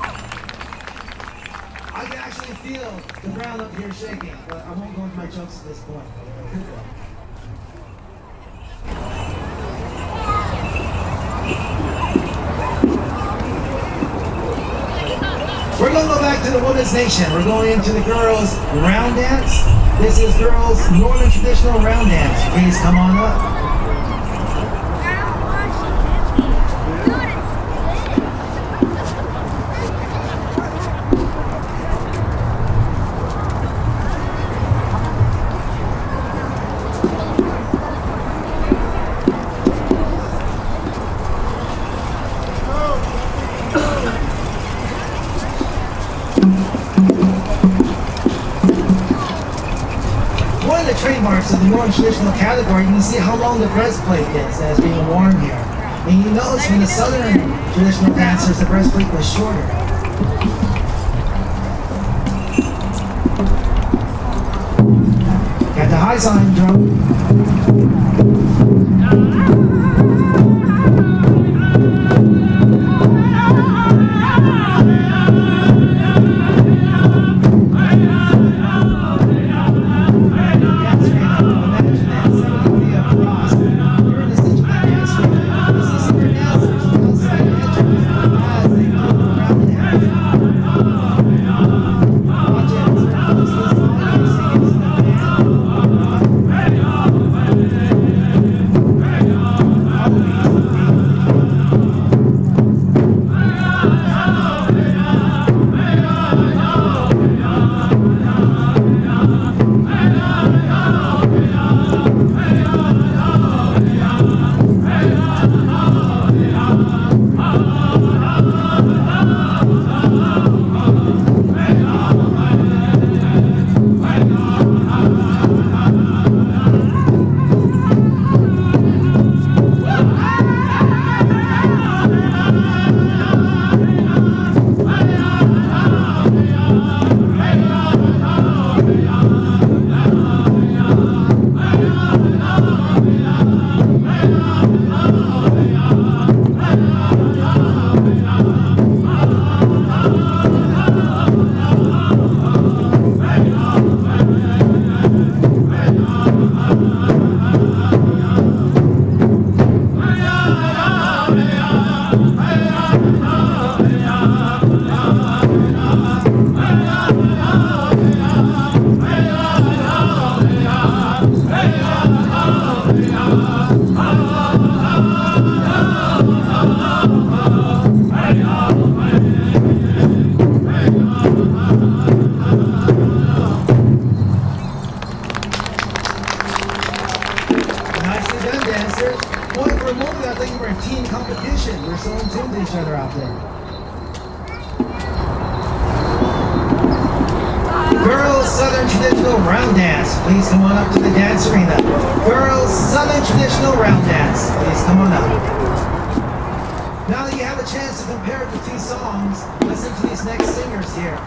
I can actually feel the ground up here shaking, but I won't go into my jokes at this point. We're going to go back to the Women's Nation. We're going into the girls' round dance. This is girls' Northern traditional round dance. Please come on up. One of the trademarks of the Northern traditional category, you can see how long the breastplate is as being worn here. And you notice when the Southern traditional dancers, the breastplate was shorter. Got the high sign drum. Southern Traditional Round Dance. Please come on up to the dance arena. Girls, Southern Traditional Round Dance. Please come on up. Now that you have a chance to compare the two songs, listen to these next singers here.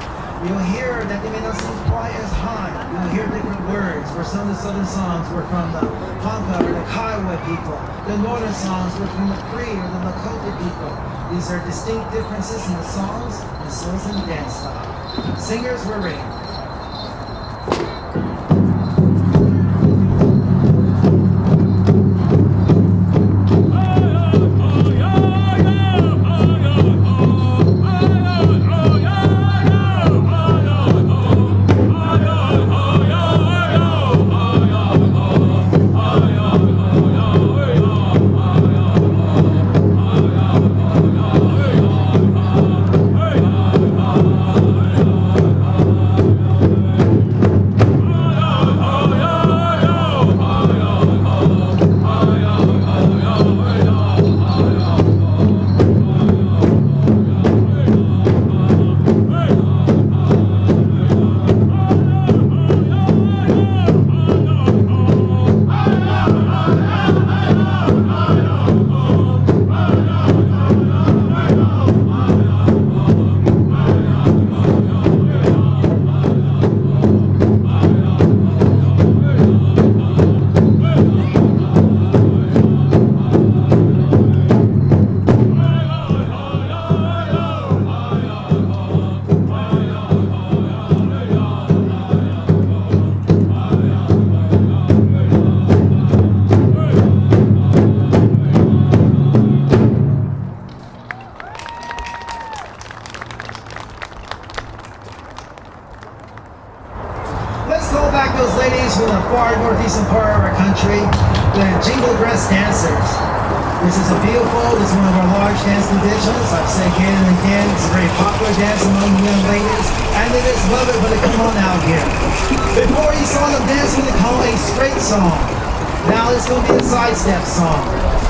You'll hear that they may not seem quite as high. You'll hear different words, where some of the Southern songs were from the Ponca or the Kiowa people. The Northern songs were from the Cree or the Lakota people. These are distinct differences in the songs, and so is in the dance style. Singers were ready. This is a one of our large dance traditions. I've said again and again, it's a very popular dance among the young ladies, and they just love it when they come on out here. Before you saw them dance what they call a straight song. Now it's going to be a sidestep song.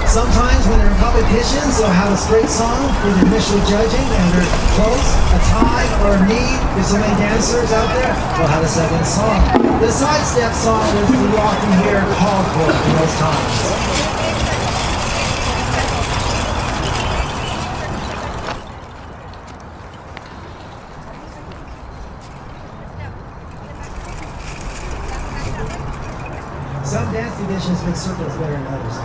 Sometimes when they're in competitions, they'll have a straight song for the initial judging, and they're close, a tie, or a knee. There's so many dancers out there, they'll have a second song. The sidestep song is we often hear called for in those times. Some dance traditions make circles better than others.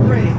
Ready.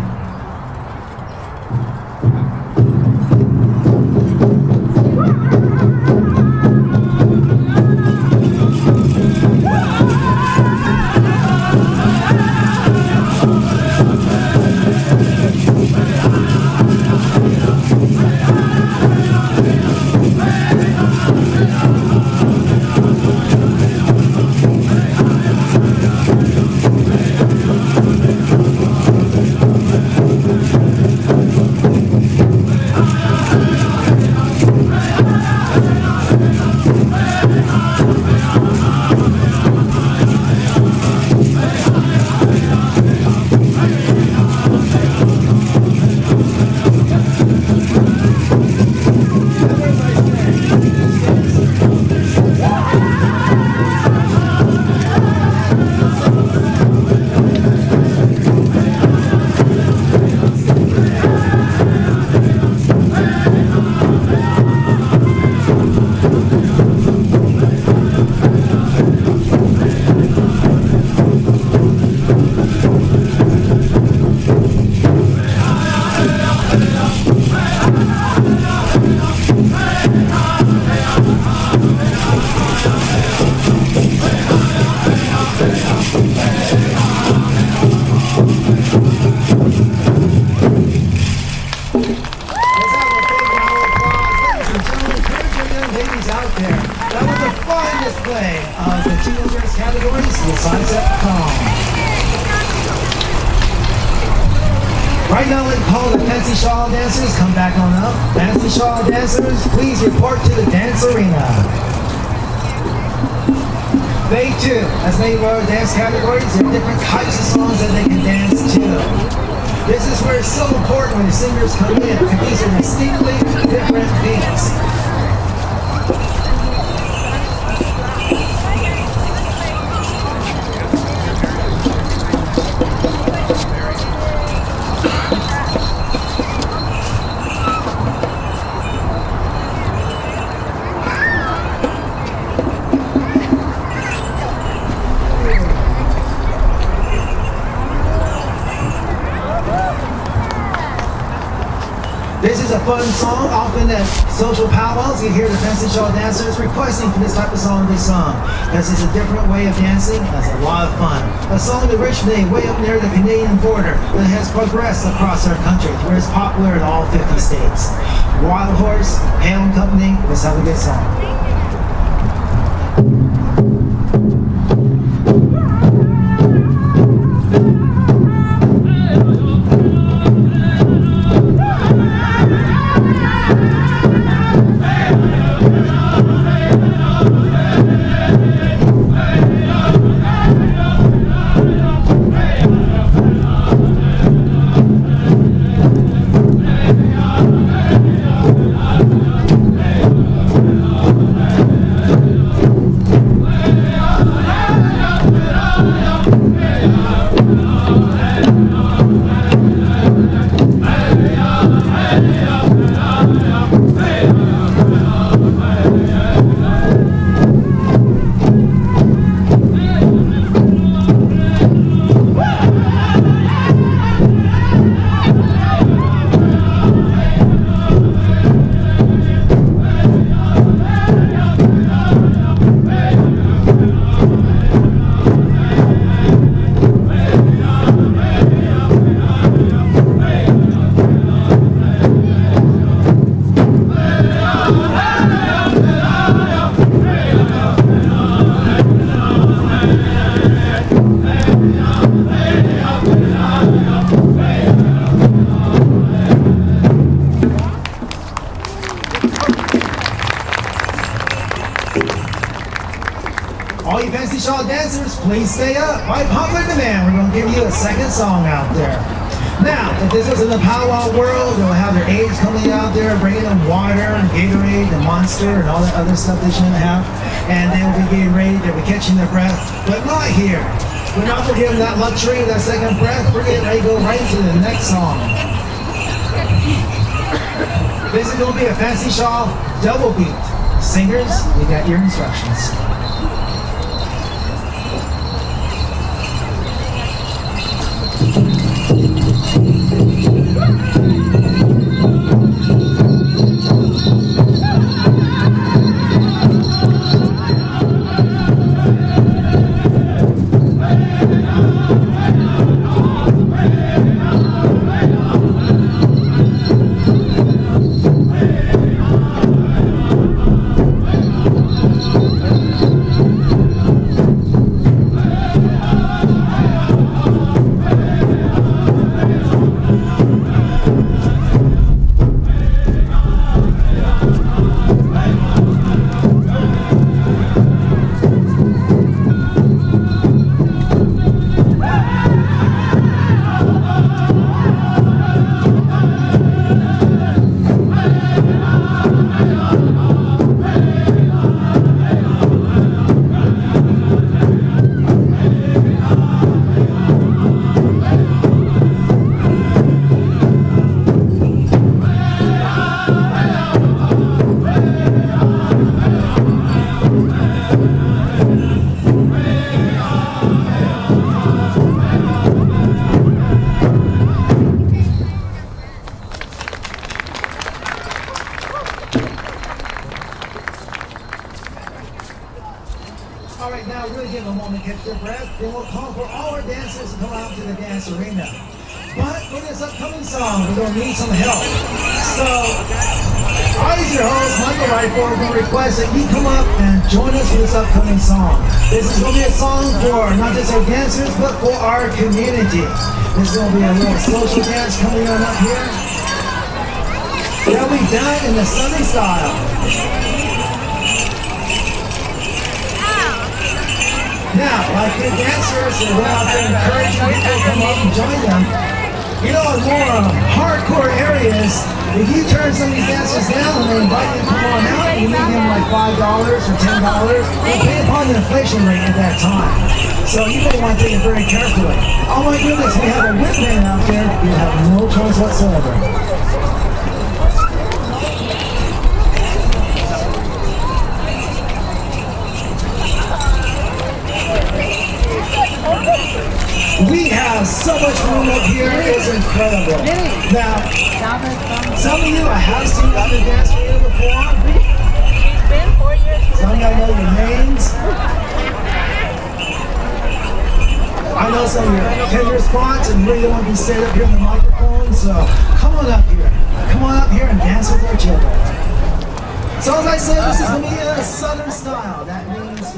Right now, let's call the fancy shawl dancers. Come back on up. Fancy shawl dancers, please report to the dance arena. They too, as many of our dance categories, there are different types of songs that they can dance to. This is where it's so important when the singers come in, because these are distinctly different beats. This is a fun song. Often at social powwows, you hear the fancy shawl dancers requesting for this type of song to be sung. This is a different way of dancing. It's a lot of fun. A song that originated way up near the Canadian border that has progressed across our country, where it's popular in all 50 states. Wild Horse, Hale & Company, let's have a good song. please stay up. By popular demand, we're going to give you a second song out there. Now, if this was in the powwow world, they'll have their aides coming out there, bringing them water, and Gatorade, and Monster, and all that other stuff they shouldn't have. And they'll be getting ready, they'll be catching their breath. But not here. We're not going to give them that luxury, that second breath. We're getting ready to go right to the next song. This is going to be a fancy shawl double beat. Singers, you got your instructions. All right, now really give them a moment to catch their breath. Then we'll call for all our dancers to come out to the dance arena. But for this upcoming song, we're going to need some help. So, I, as your host, Michael Rifle, are going to request that you come up and join us for this upcoming song. This is going to be a song for not just our dancers, but for our community. This is going to be a little social dance coming on up here. It'll be done in the Southern style. Now, like good dancers, they go out there and encourage people to come up and join them. You know, in more hardcore areas, if you turn some of these dancers down and they invite you to come on out, you may give them like $5 or $10. They'll pay upon the inflation rate at that time. So you may want to take it very carefully. Oh my goodness, we have a whip band out there. You have no choice whatsoever. We have so much room up here, it's incredible. Now, some of you I have seen on the dance arena before. It's been 4 years. Some of you I know your names. I know some of your tender spots and really want to be stayed up here on the microphone, so come on up here. Come on up here and dance with our children. So as I said, this is going to be a Southern style. That means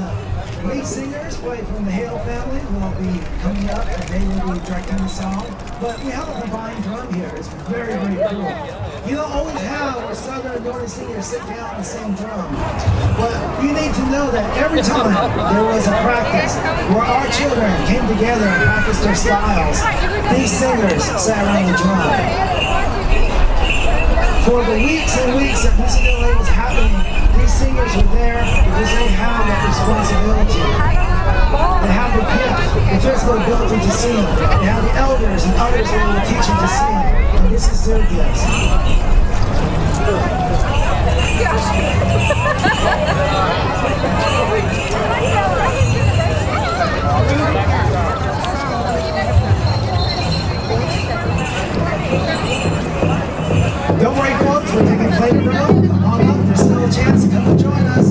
lead singers from the Hale family will be coming up and they will be directing the song. But we have a combined drum here. It's very, very cool. You don't always have a Southern and Northern singers sit down on the same drum. But you need to know that every time there was a practice where our children came together and practiced their styles, these singers sat around the drum. For the weeks and weeks that Music LA was happening, these singers were there because they have that responsibility. They have the gift, the physical ability to sing. They have the elders and others that will teach them to sing. And this is their gift. Don't worry, folks, we're taking playground. Come on up, there's still a chance to come and join us.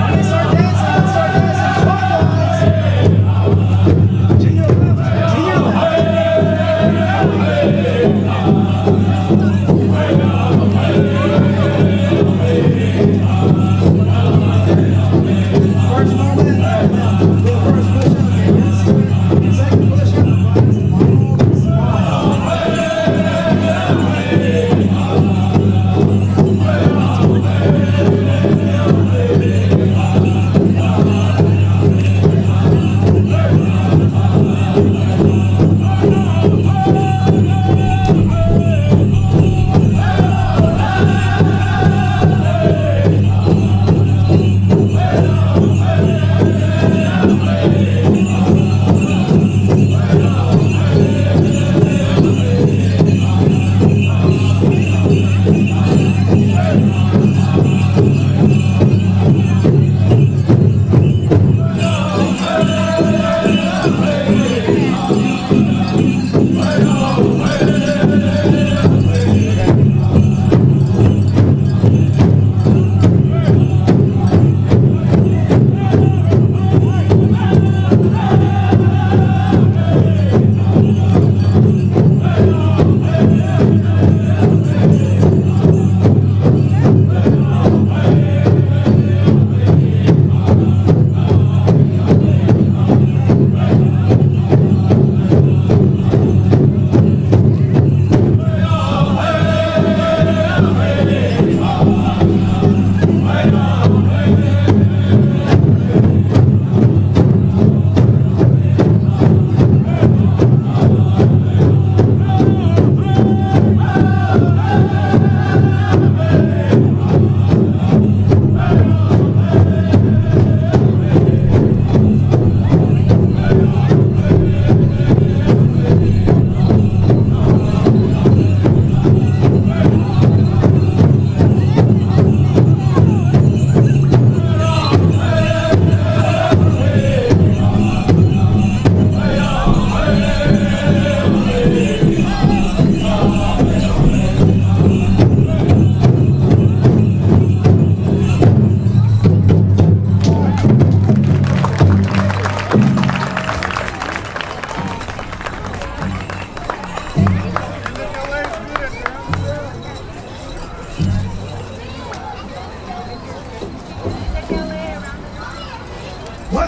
Let's start dancing, come on, guys. To your left, to your left.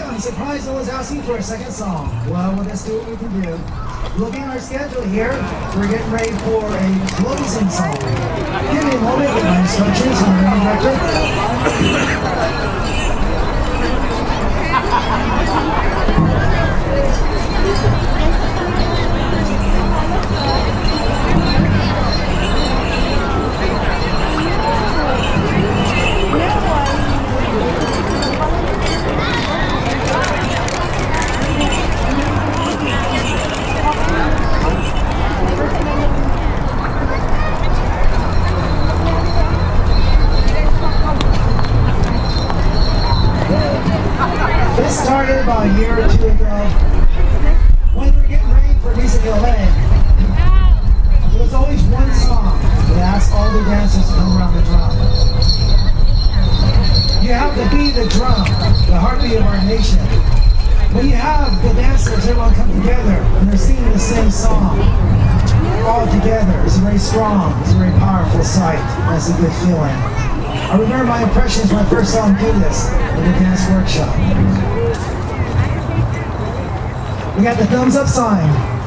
I'm surprised no one's asking for a second song. Well, let's do what we can do. Looking at our schedule here, we're getting ready for a closing song. Give me a moment with my instructions from the band director. This started about a year or two ago when we were getting ready for Music LA. There was always one song that asked all the dancers to come around the drum. You have to be the drum, the heartbeat of our nation. When you have the dancers, everyone come together and they're singing the same song all together. It's a very strong, it's a very powerful sight. That's a good feeling. I remember my impressions when I first saw him do this in the dance workshop. We got the thumbs up sign.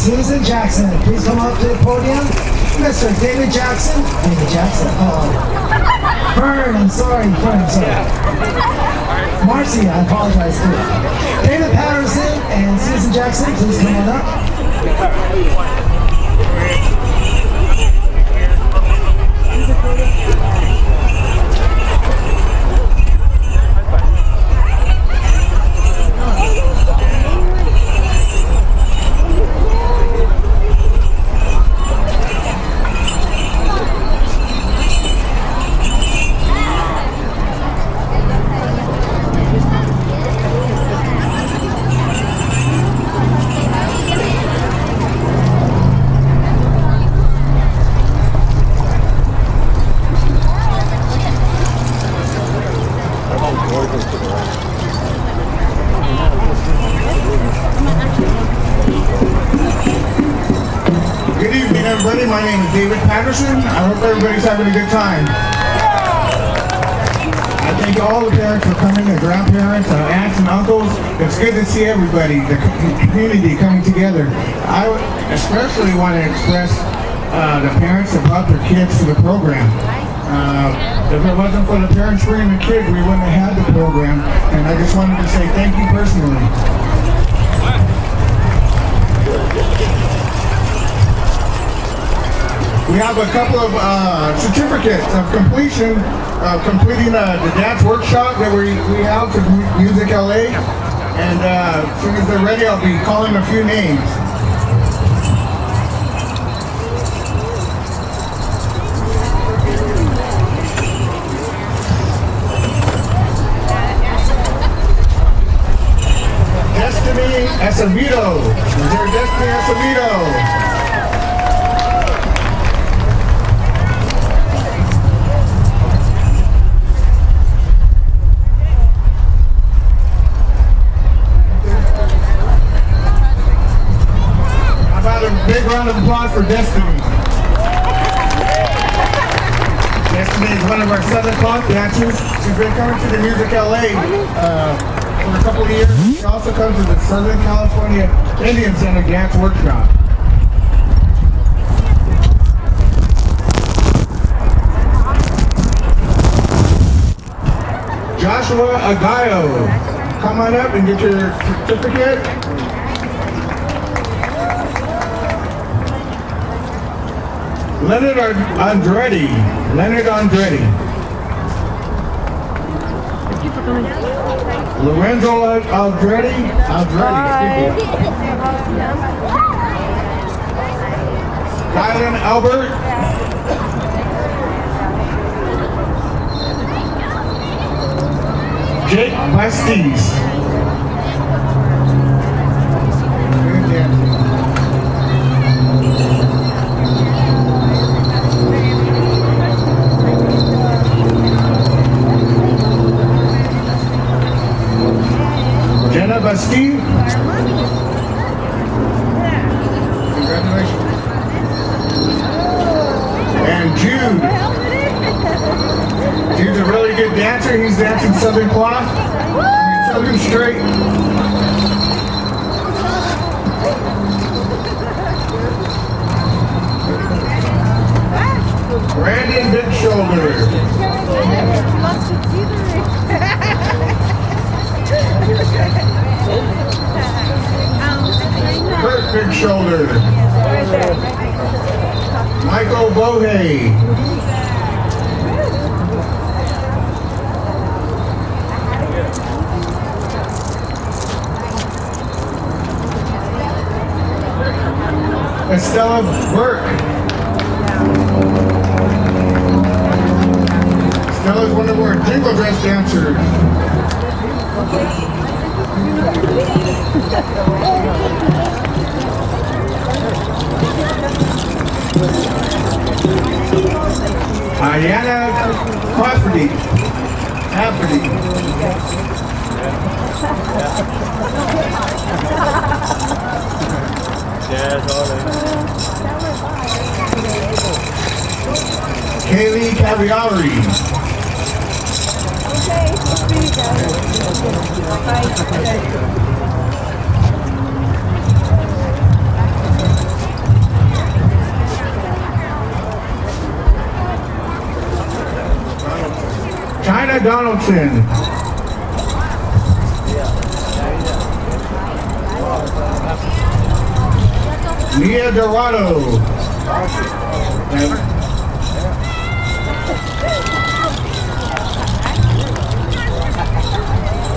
Susan Jackson, please come up to the podium. Mr. David Jackson. David Jackson. Oh. Fern, I'm sorry. Fern, I'm sorry. Marcy, I apologize too. David Patterson and Susan Jackson, please come on up. Anderson. I hope everybody's having a good time. I thank all the parents for coming, the grandparents, aunts and uncles. It's good to see everybody, the community coming together. I especially want to express the parents that brought their kids to the program. If it wasn't for the parents bringing the kids, we wouldn't have had the program. And I just wanted to say thank you personally. We have a couple of certificates of completion, completing the dance workshop that we held for Music LA. And as soon as they're ready, I'll be calling a few names. Destiny Acevedo. Is there Destiny Acevedo? Big round of applause for Destiny. Destiny is one of our 7 o'clock dancers. She's been coming to the Music LA for a couple of years. She also comes to the Southern California Indian Center Dance Workshop. Joshua Agayo, come on up and get your certificate. Leonard Andretti. Lorenzo Aldretti. Kylan Albert. Jake Bastis. Jenna Basti. Congratulations. And Jude. Jude's a really good dancer. He's dancing Southern Cloth. Southern Straight. Brandon Big Shoulder. Kurt Big Shoulder. Michael Bohe. Estella Burke. Stella's one of our jingle dress dancers. Ayana Cafferty. Kaylee Caviari. China Donaldson. Mia Dorado.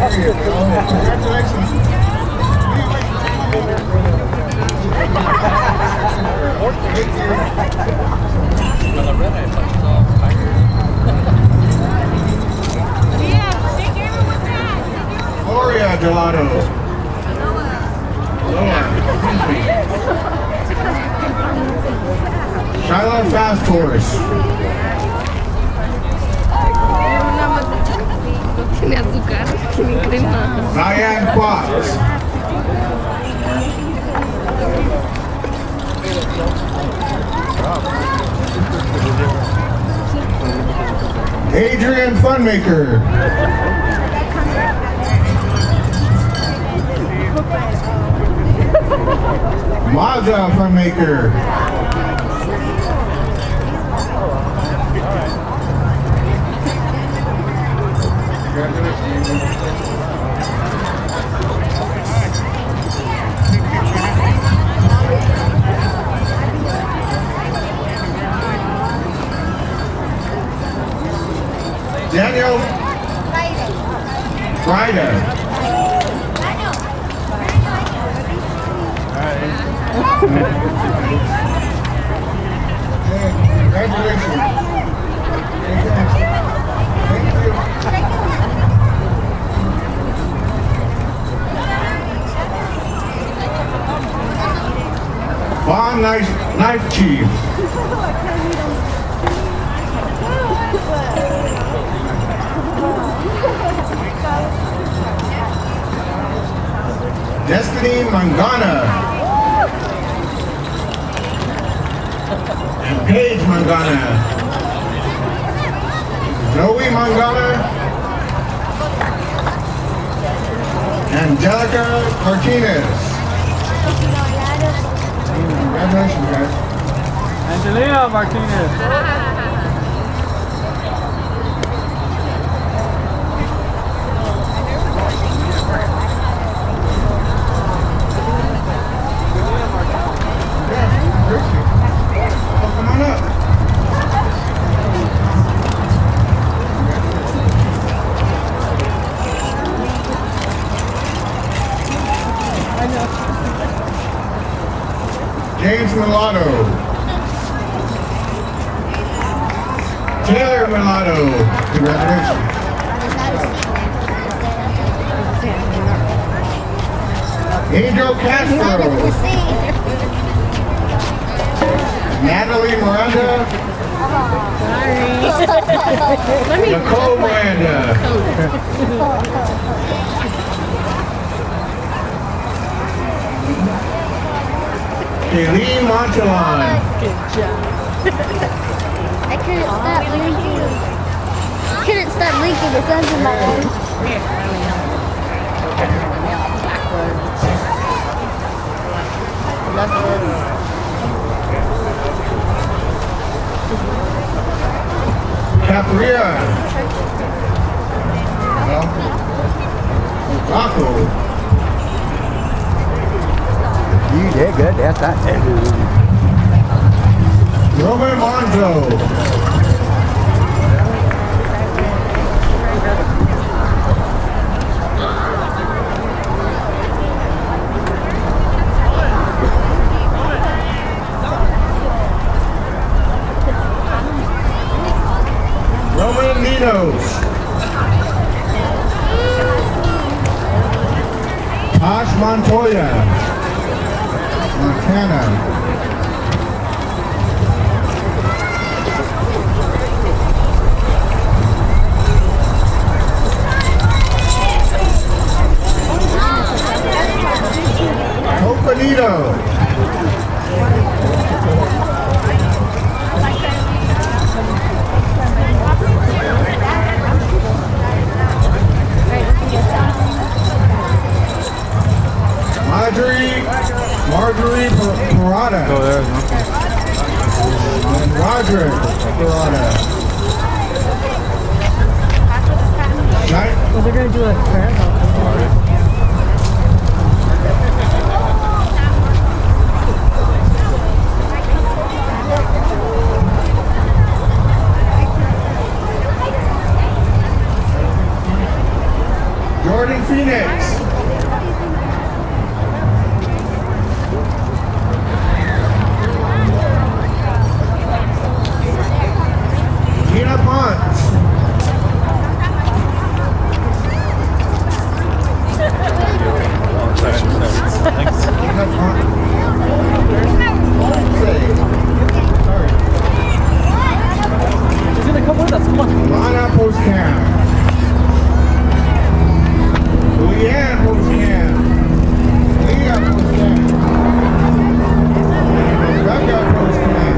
There you go. Congratulations. Gloria Gelato. Shyla Fast Horse. Tiene azúcar, tiene crema. Diane Fox. Adrian Funmaker. Mazda Funmaker. Daniel Friday. Congratulations. Vaughn Knife Chief. Destiny Mangana. And Paige Mangana. Zoe Mangana. Angelica Martinez. Congratulations, guys. Angelina Martinez. Come on up. James Mulatto. Taylor Mulatto. Congratulations. Angel Castro. Natalie Miranda. Nicole Miranda. Kayleen Montalon. I couldn't stop blinking. Couldn't stop blinking. The sun's in my eyes. Capria. Rocco. You did good. That's that. Roman Monzo. Roman Ninos. Tosh Montoya. Montana. Topanito. Marjorie Parada. Oh, there's And Roderick Parada. Well, they're going to do a prayer. Jordan Phoenix. Gina Pons. Gina Pons. Sorry. She's gonna come with us. Come on. Lana Postcam. Leanne Postcam. Leah Postcam. Rebecca Postcam.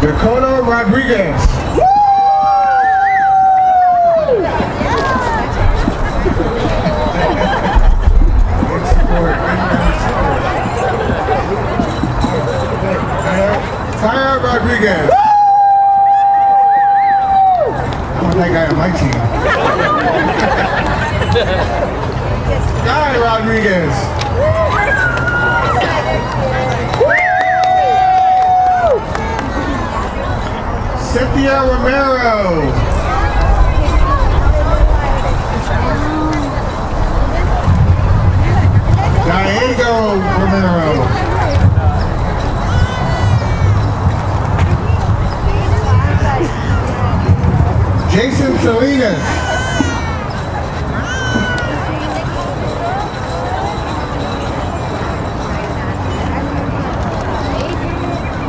Dakota Rodriguez. Tyra Rodriguez. I want that guy on my team. Guy Rodriguez. Cynthia Romero. Diego Romero. Jason Salinas.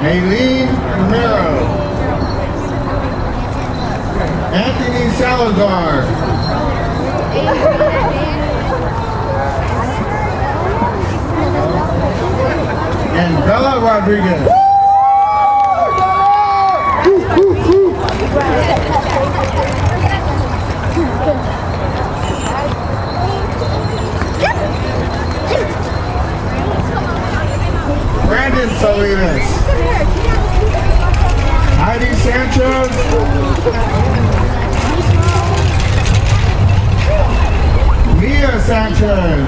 Aileen Romero. Anthony Salazar. And Bella Rodriguez. Brandon Salinas. Heidi Sanchez. Mia Sanchez.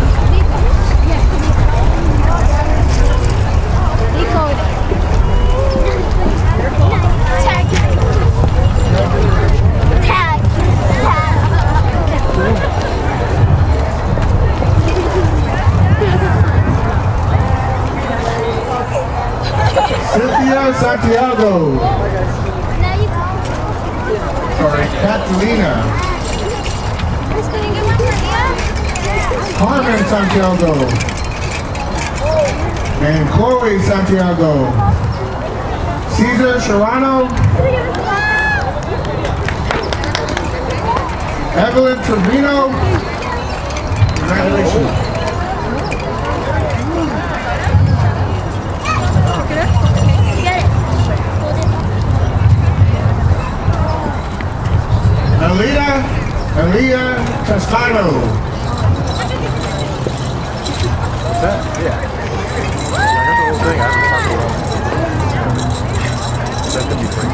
Cynthia Santiago. Sorry, Catalina. Carmen Santiago. And Chloe Santiago. Cesar Serrano. Evelyn Trevino. Congratulations. Aaliyah Toscano. What's that? Yeah. I got the whole thing. I haven't talked about it. That could be free.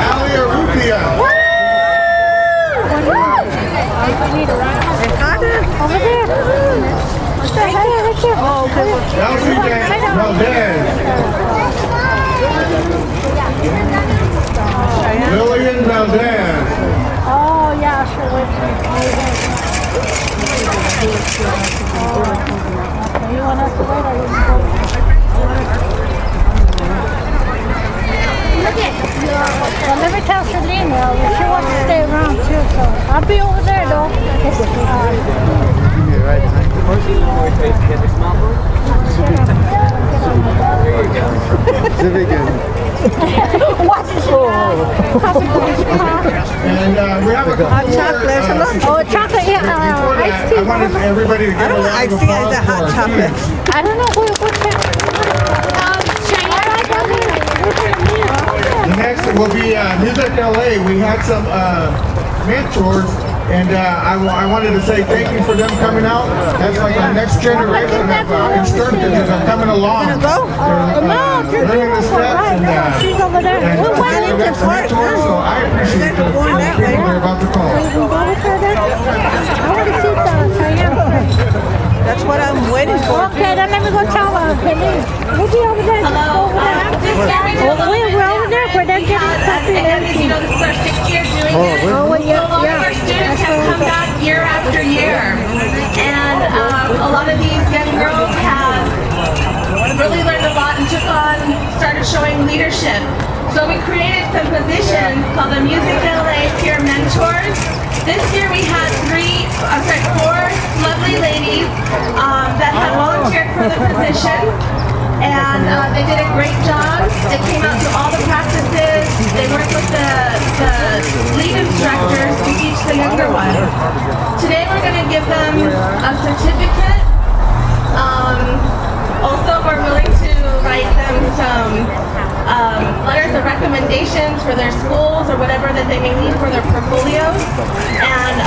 Alia Rupia. Over there. What's that? Right here. Oh, okay. Lillian Valdez. Oh, yeah, sure. You want us to wait or you can go? Well, let me tell Celine though, she wants to stay around too, so I'll be over there though. Watch this. And we have a couple Oh, chocolate, yeah. Iced tea. I wanted everybody to give a round of applause for our speakers. I don't know what's that. The next will be Music LA. We had some mentors, and I wanted to say thank you for them coming out. That's like the next generation of instructors that are coming along. They're learning the steps, and they're next mentors, so I appreciate the people they're about to call. That's what I'm waiting for. Okay, then let me go tell her. We'll be over there. Hello. We're over there. We're there getting coffee and everything. You know, this is our 6th year doing it. Oh, well, yeah. A lot of our students have come back year after year. And a lot of these young girls have really learned a lot and started showing leadership. So we created some positions called the Music LA Peer Mentors. This year we had four lovely ladies that had volunteered for the position. And they did a great job. They came out to all the practices. They worked with the lead instructors to teach the younger ones. Today we're going to give them a certificate. Also, we're willing to write them some letters of recommendations for their schools or whatever that they may need for their portfolios. And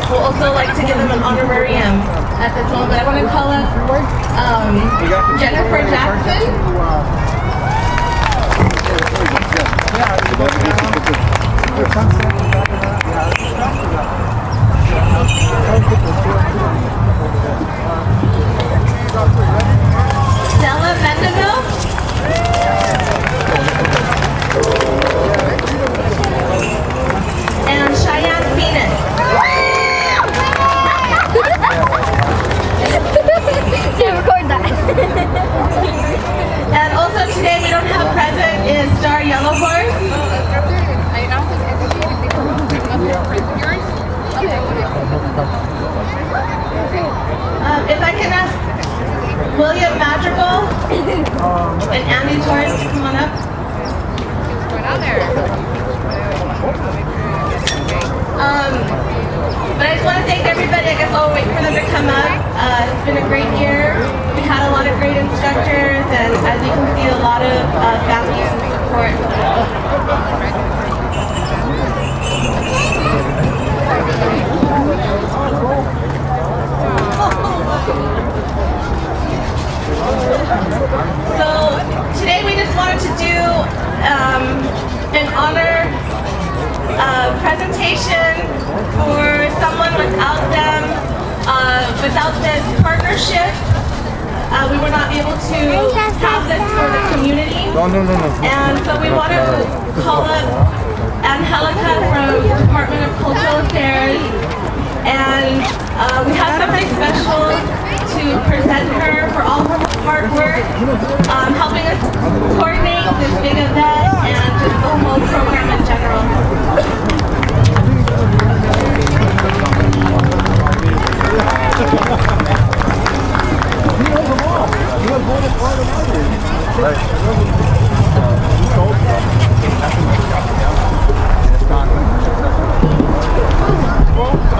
we'll also like to give them an honorarium at this moment. But I want to call up Jennifer Jackson. Stella Mendeville. And Cheyenne Phoenix. Yeah, record that. And also today we don't have present is Star Yellow Horse. If I can ask William Madrigal and Andy Torres to come on up. But I just want to thank everybody. I guess I'll wait for them to come up. It's been a great year. We had a lot of great instructors, and as you can see, a lot of values and support. So today we just wanted to do an honor presentation for someone without them, without this partnership. We were not able to have this for the community. No. And so we want to call up Angelica from the Department of Cultural Affairs. And we have something special to present her for all her hard work, helping us coordinate this big event and just the whole program in general.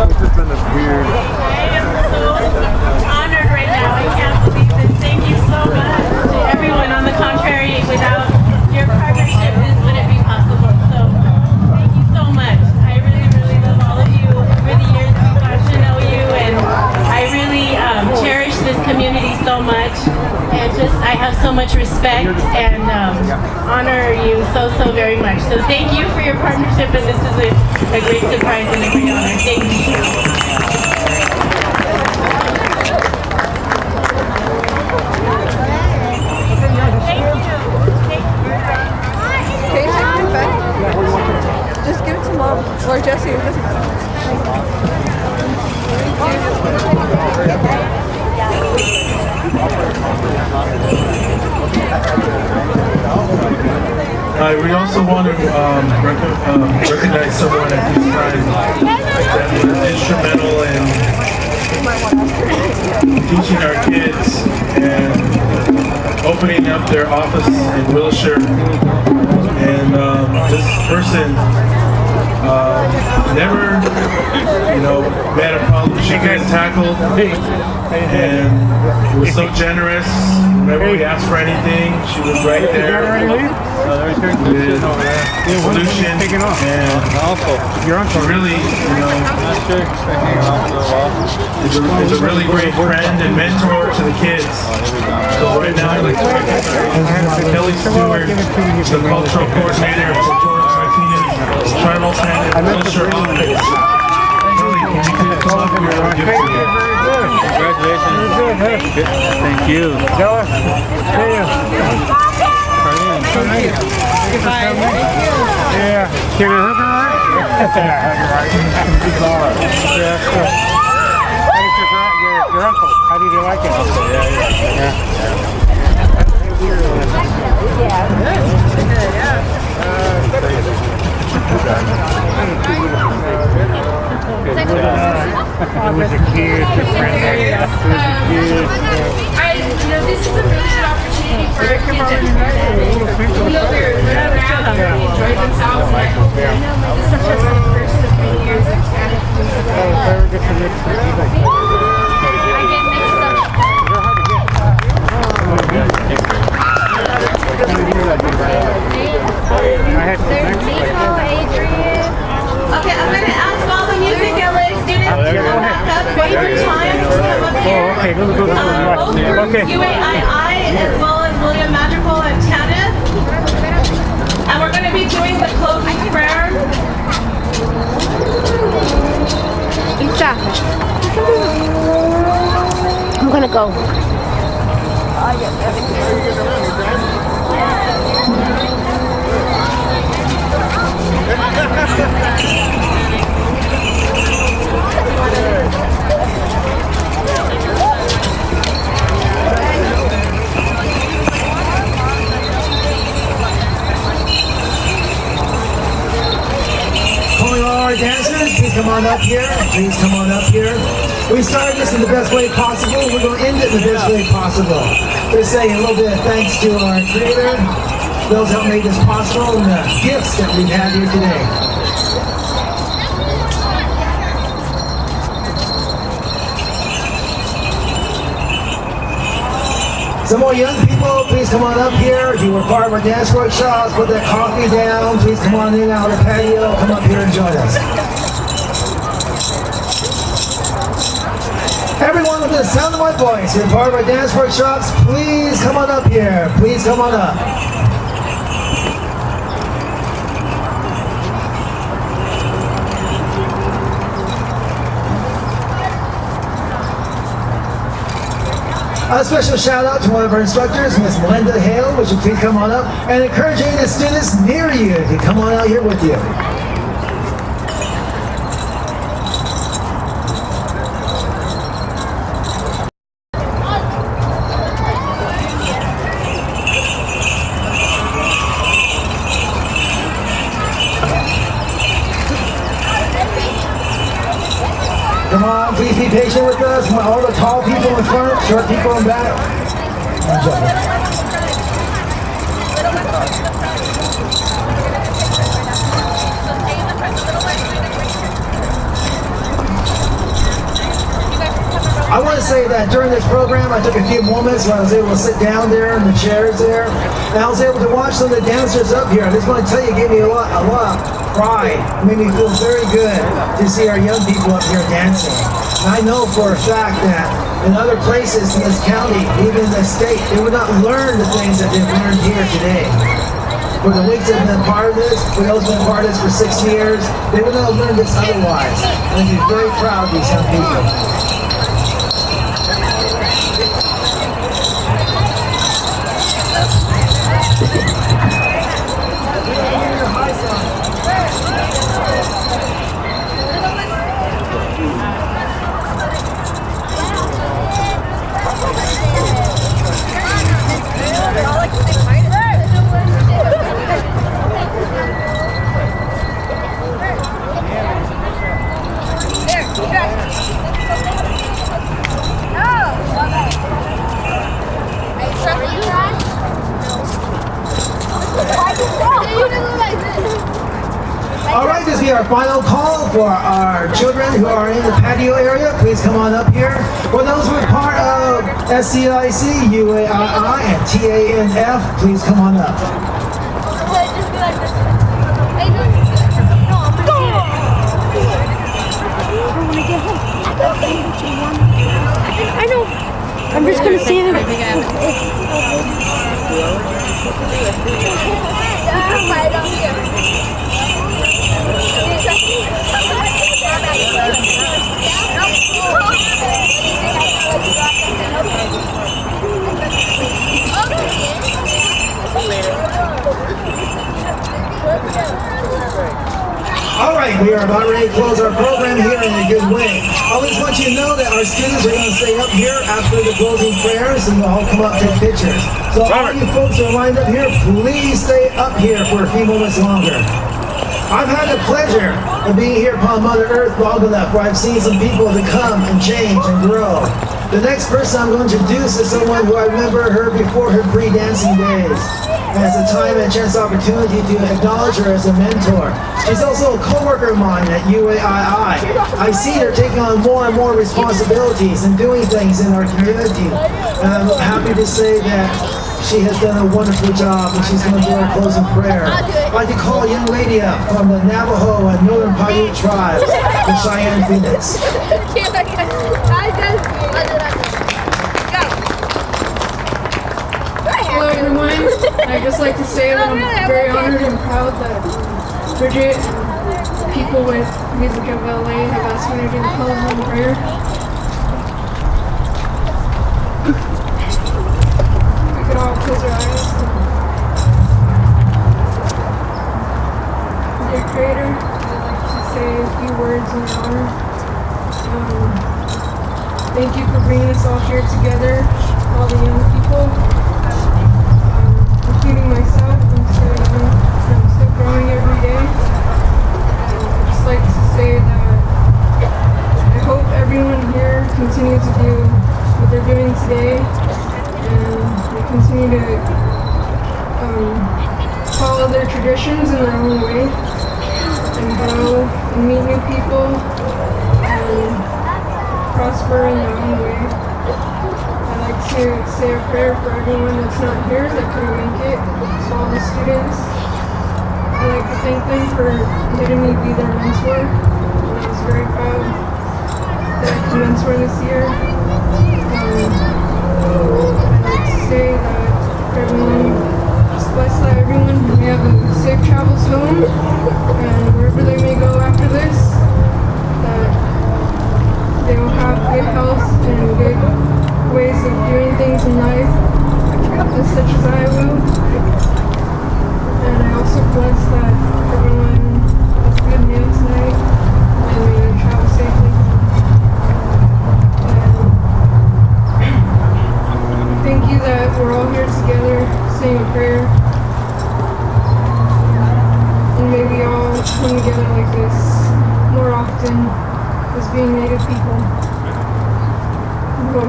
It's just been this weird. I am so honored right now. I can't believe this. Thank you so much to everyone. On the contrary, without your partnership, this wouldn't be possible. So thank you so much. I really, really love all of you. Over the years, I've gotten to know you, and I really cherish this community so much. And just, I have so much respect and honor you so very much. So thank you for your partnership, and this is a great surprise and a great honor. Thank you. Can you take it back? Just give it to Mom or Jesse. It doesn't matter. We also want to recognize someone at this time that was instrumental in teaching our kids and opening up their office in Wilshire. And this person never, met a problem she couldn't tackle, and was so generous. Whenever we asked for anything, she was right there with solutions, and she really, is a really great friend and mentor to the kids. So right now, I'd like to recognize Kelly Stewart, the cultural coordinator for Torres Martinez Tribal TANF Wilshire office. Kelly, can you please come up here and give it to you? Congratulations. Thank you. Stella, see you. Yeah. Give you a hug, right? Your uncle, how did you like it? Yeah. Okay, I'm going to ask all the Music LA students to come back up. Favorite time to come up here. Both groups, UAII as well as William Madrigal TANF. And we're going to be doing the closing prayer. I'm gonna go. Calling all our dancers, please come on up here. Please come on up here. We started this in the best way possible. We're going to end it in the best way possible. Just saying a little bit of thanks to our creator, those that made this possible, and the gifts that we've had here today. Some more young people, please come on up here. If you were part of our dance workshops, put that coffee down. Please come on in out of the patio. Come up here and join us. Everyone with the sound of my voice, you're part of our dance workshops, please come on up here. Please come on up. A special shout out to one of our instructors, Miss Melinda Hale, which would please come on up, and encouraging the students near you to come on out here with you. Come on, please be patient with us. All the tall people in front, short people in back. I want to say that during this program, I took a few moments when I was able to sit down there in the chairs there, and I was able to watch some of the dancers up here. I just want to tell you, it gave me a lot of pride. It made me feel very good to see our young people up here dancing. And I know for a fact that in other places in this county, even in this state, they would not learn the things that they've learned here today. For the weeks that have been part of this, for those who have been part of this for 6 years, they would not have learned this otherwise. And I'd be very proud of these young people. All right, this will be our final call for our children who are in the patio area. Please come on up here. For those who are part of SCIC, UAII, and TANF, please come on up. I know. I'm just gonna see them. All right, we are about ready to close our program here in a good way. I always want you to know that our students are going to stay up here after the closing prayers and they'll all come up and take pictures. So all you folks who are lined up here, please stay up here for a few moments longer. I've had the pleasure of being here upon Mother Earth long enough where I've seen some people to come and change and grow. The next person I'm going to introduce is someone who I remember her before her pre-dancing days. And it's a time and a chance opportunity to acknowledge her as a mentor. She's also a co-worker of mine at UAII. I see her taking on more and more responsibilities and doing things in our community. And I'm happy to say that she has done a wonderful job, and she's going to do our closing prayer. I'd like to call a young lady up from the Navajo and Northern Paiute tribes, the Cheyenne Phoenix. Hello everyone. I'd just like to say that I'm very honored and proud that Bridget, people with Music of LA have asked me to do the closing prayer. We could all close our eyes. Dear Creator, I'd like to say a few words in your honor. Thank you for bringing us all here together, all the young people. Including myself, I'm still young, and I'm still growing every day. I'd just like to say that I hope everyone here continues to do what they're doing today, and they continue to follow their traditions in their own way, and grow and meet new people, and prosper in their own way. I'd like to say a prayer for everyone that's not here that couldn't make it, so all the students. I'd like to thank them for letting me be their mentor, and I was very proud that I could mentor this year. I'd like to say that everyone, just bless that everyone may have a safe travels home, and wherever they may go after this, that they will have good health and good ways of doing things in life, such as I will. And I also bless that everyone has a good meal tonight and they travel safely. And thank you that we're all here together saying a prayer. And may we all come together like this more often as being Native people. Go.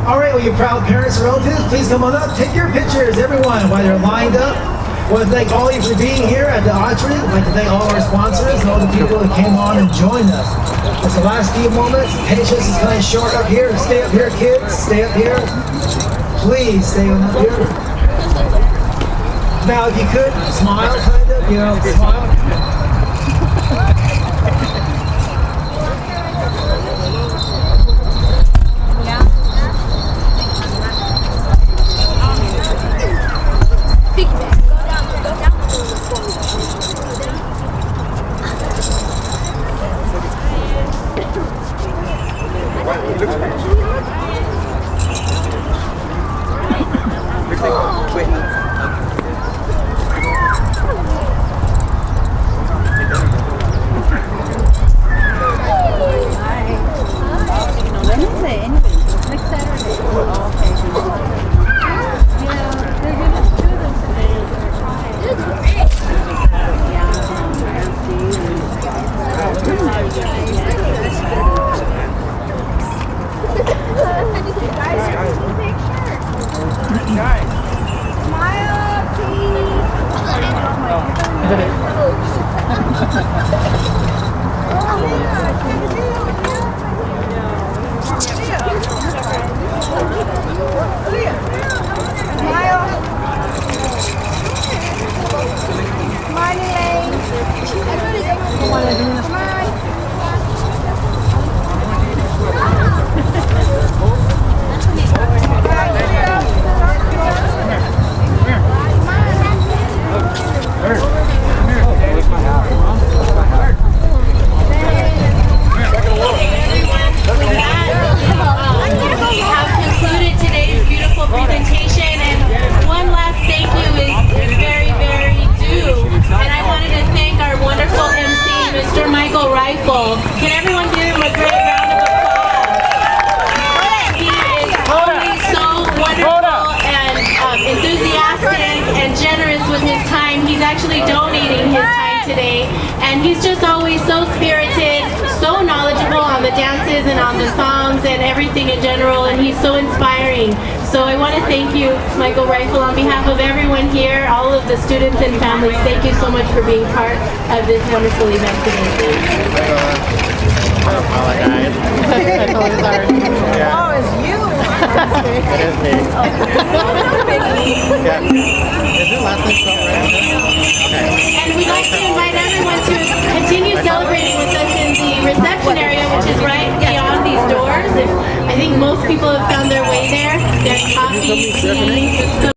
All right, well, you proud parents and relatives, please come on up. Take your pictures, everyone, while they're lined up. I want to thank all of you for being here at the Autry. I'd like to thank all our sponsors and all the people that came on and joined us. It's the last few moments. Patience is kind of short up here. Stay up here, kids. Stay up here. Please stay on up here. Now, if you could, smile, kind of, smile. Smile. today, and he's just always so spirited, so knowledgeable on the dances and on the songs and everything in general, and he's so inspiring. So I want to thank you, Michael Rifle, on behalf of everyone here, all of the students and families. Thank you so much for being part of this wonderful event today. Apologize. Oh, it's you. It is me. Yeah. Is your last name spelled right? Okay. And we'd like to invite everyone to continue celebrating with us in the reception area, which is right beyond these doors. I think most people have found their way there. There's coffee, tea,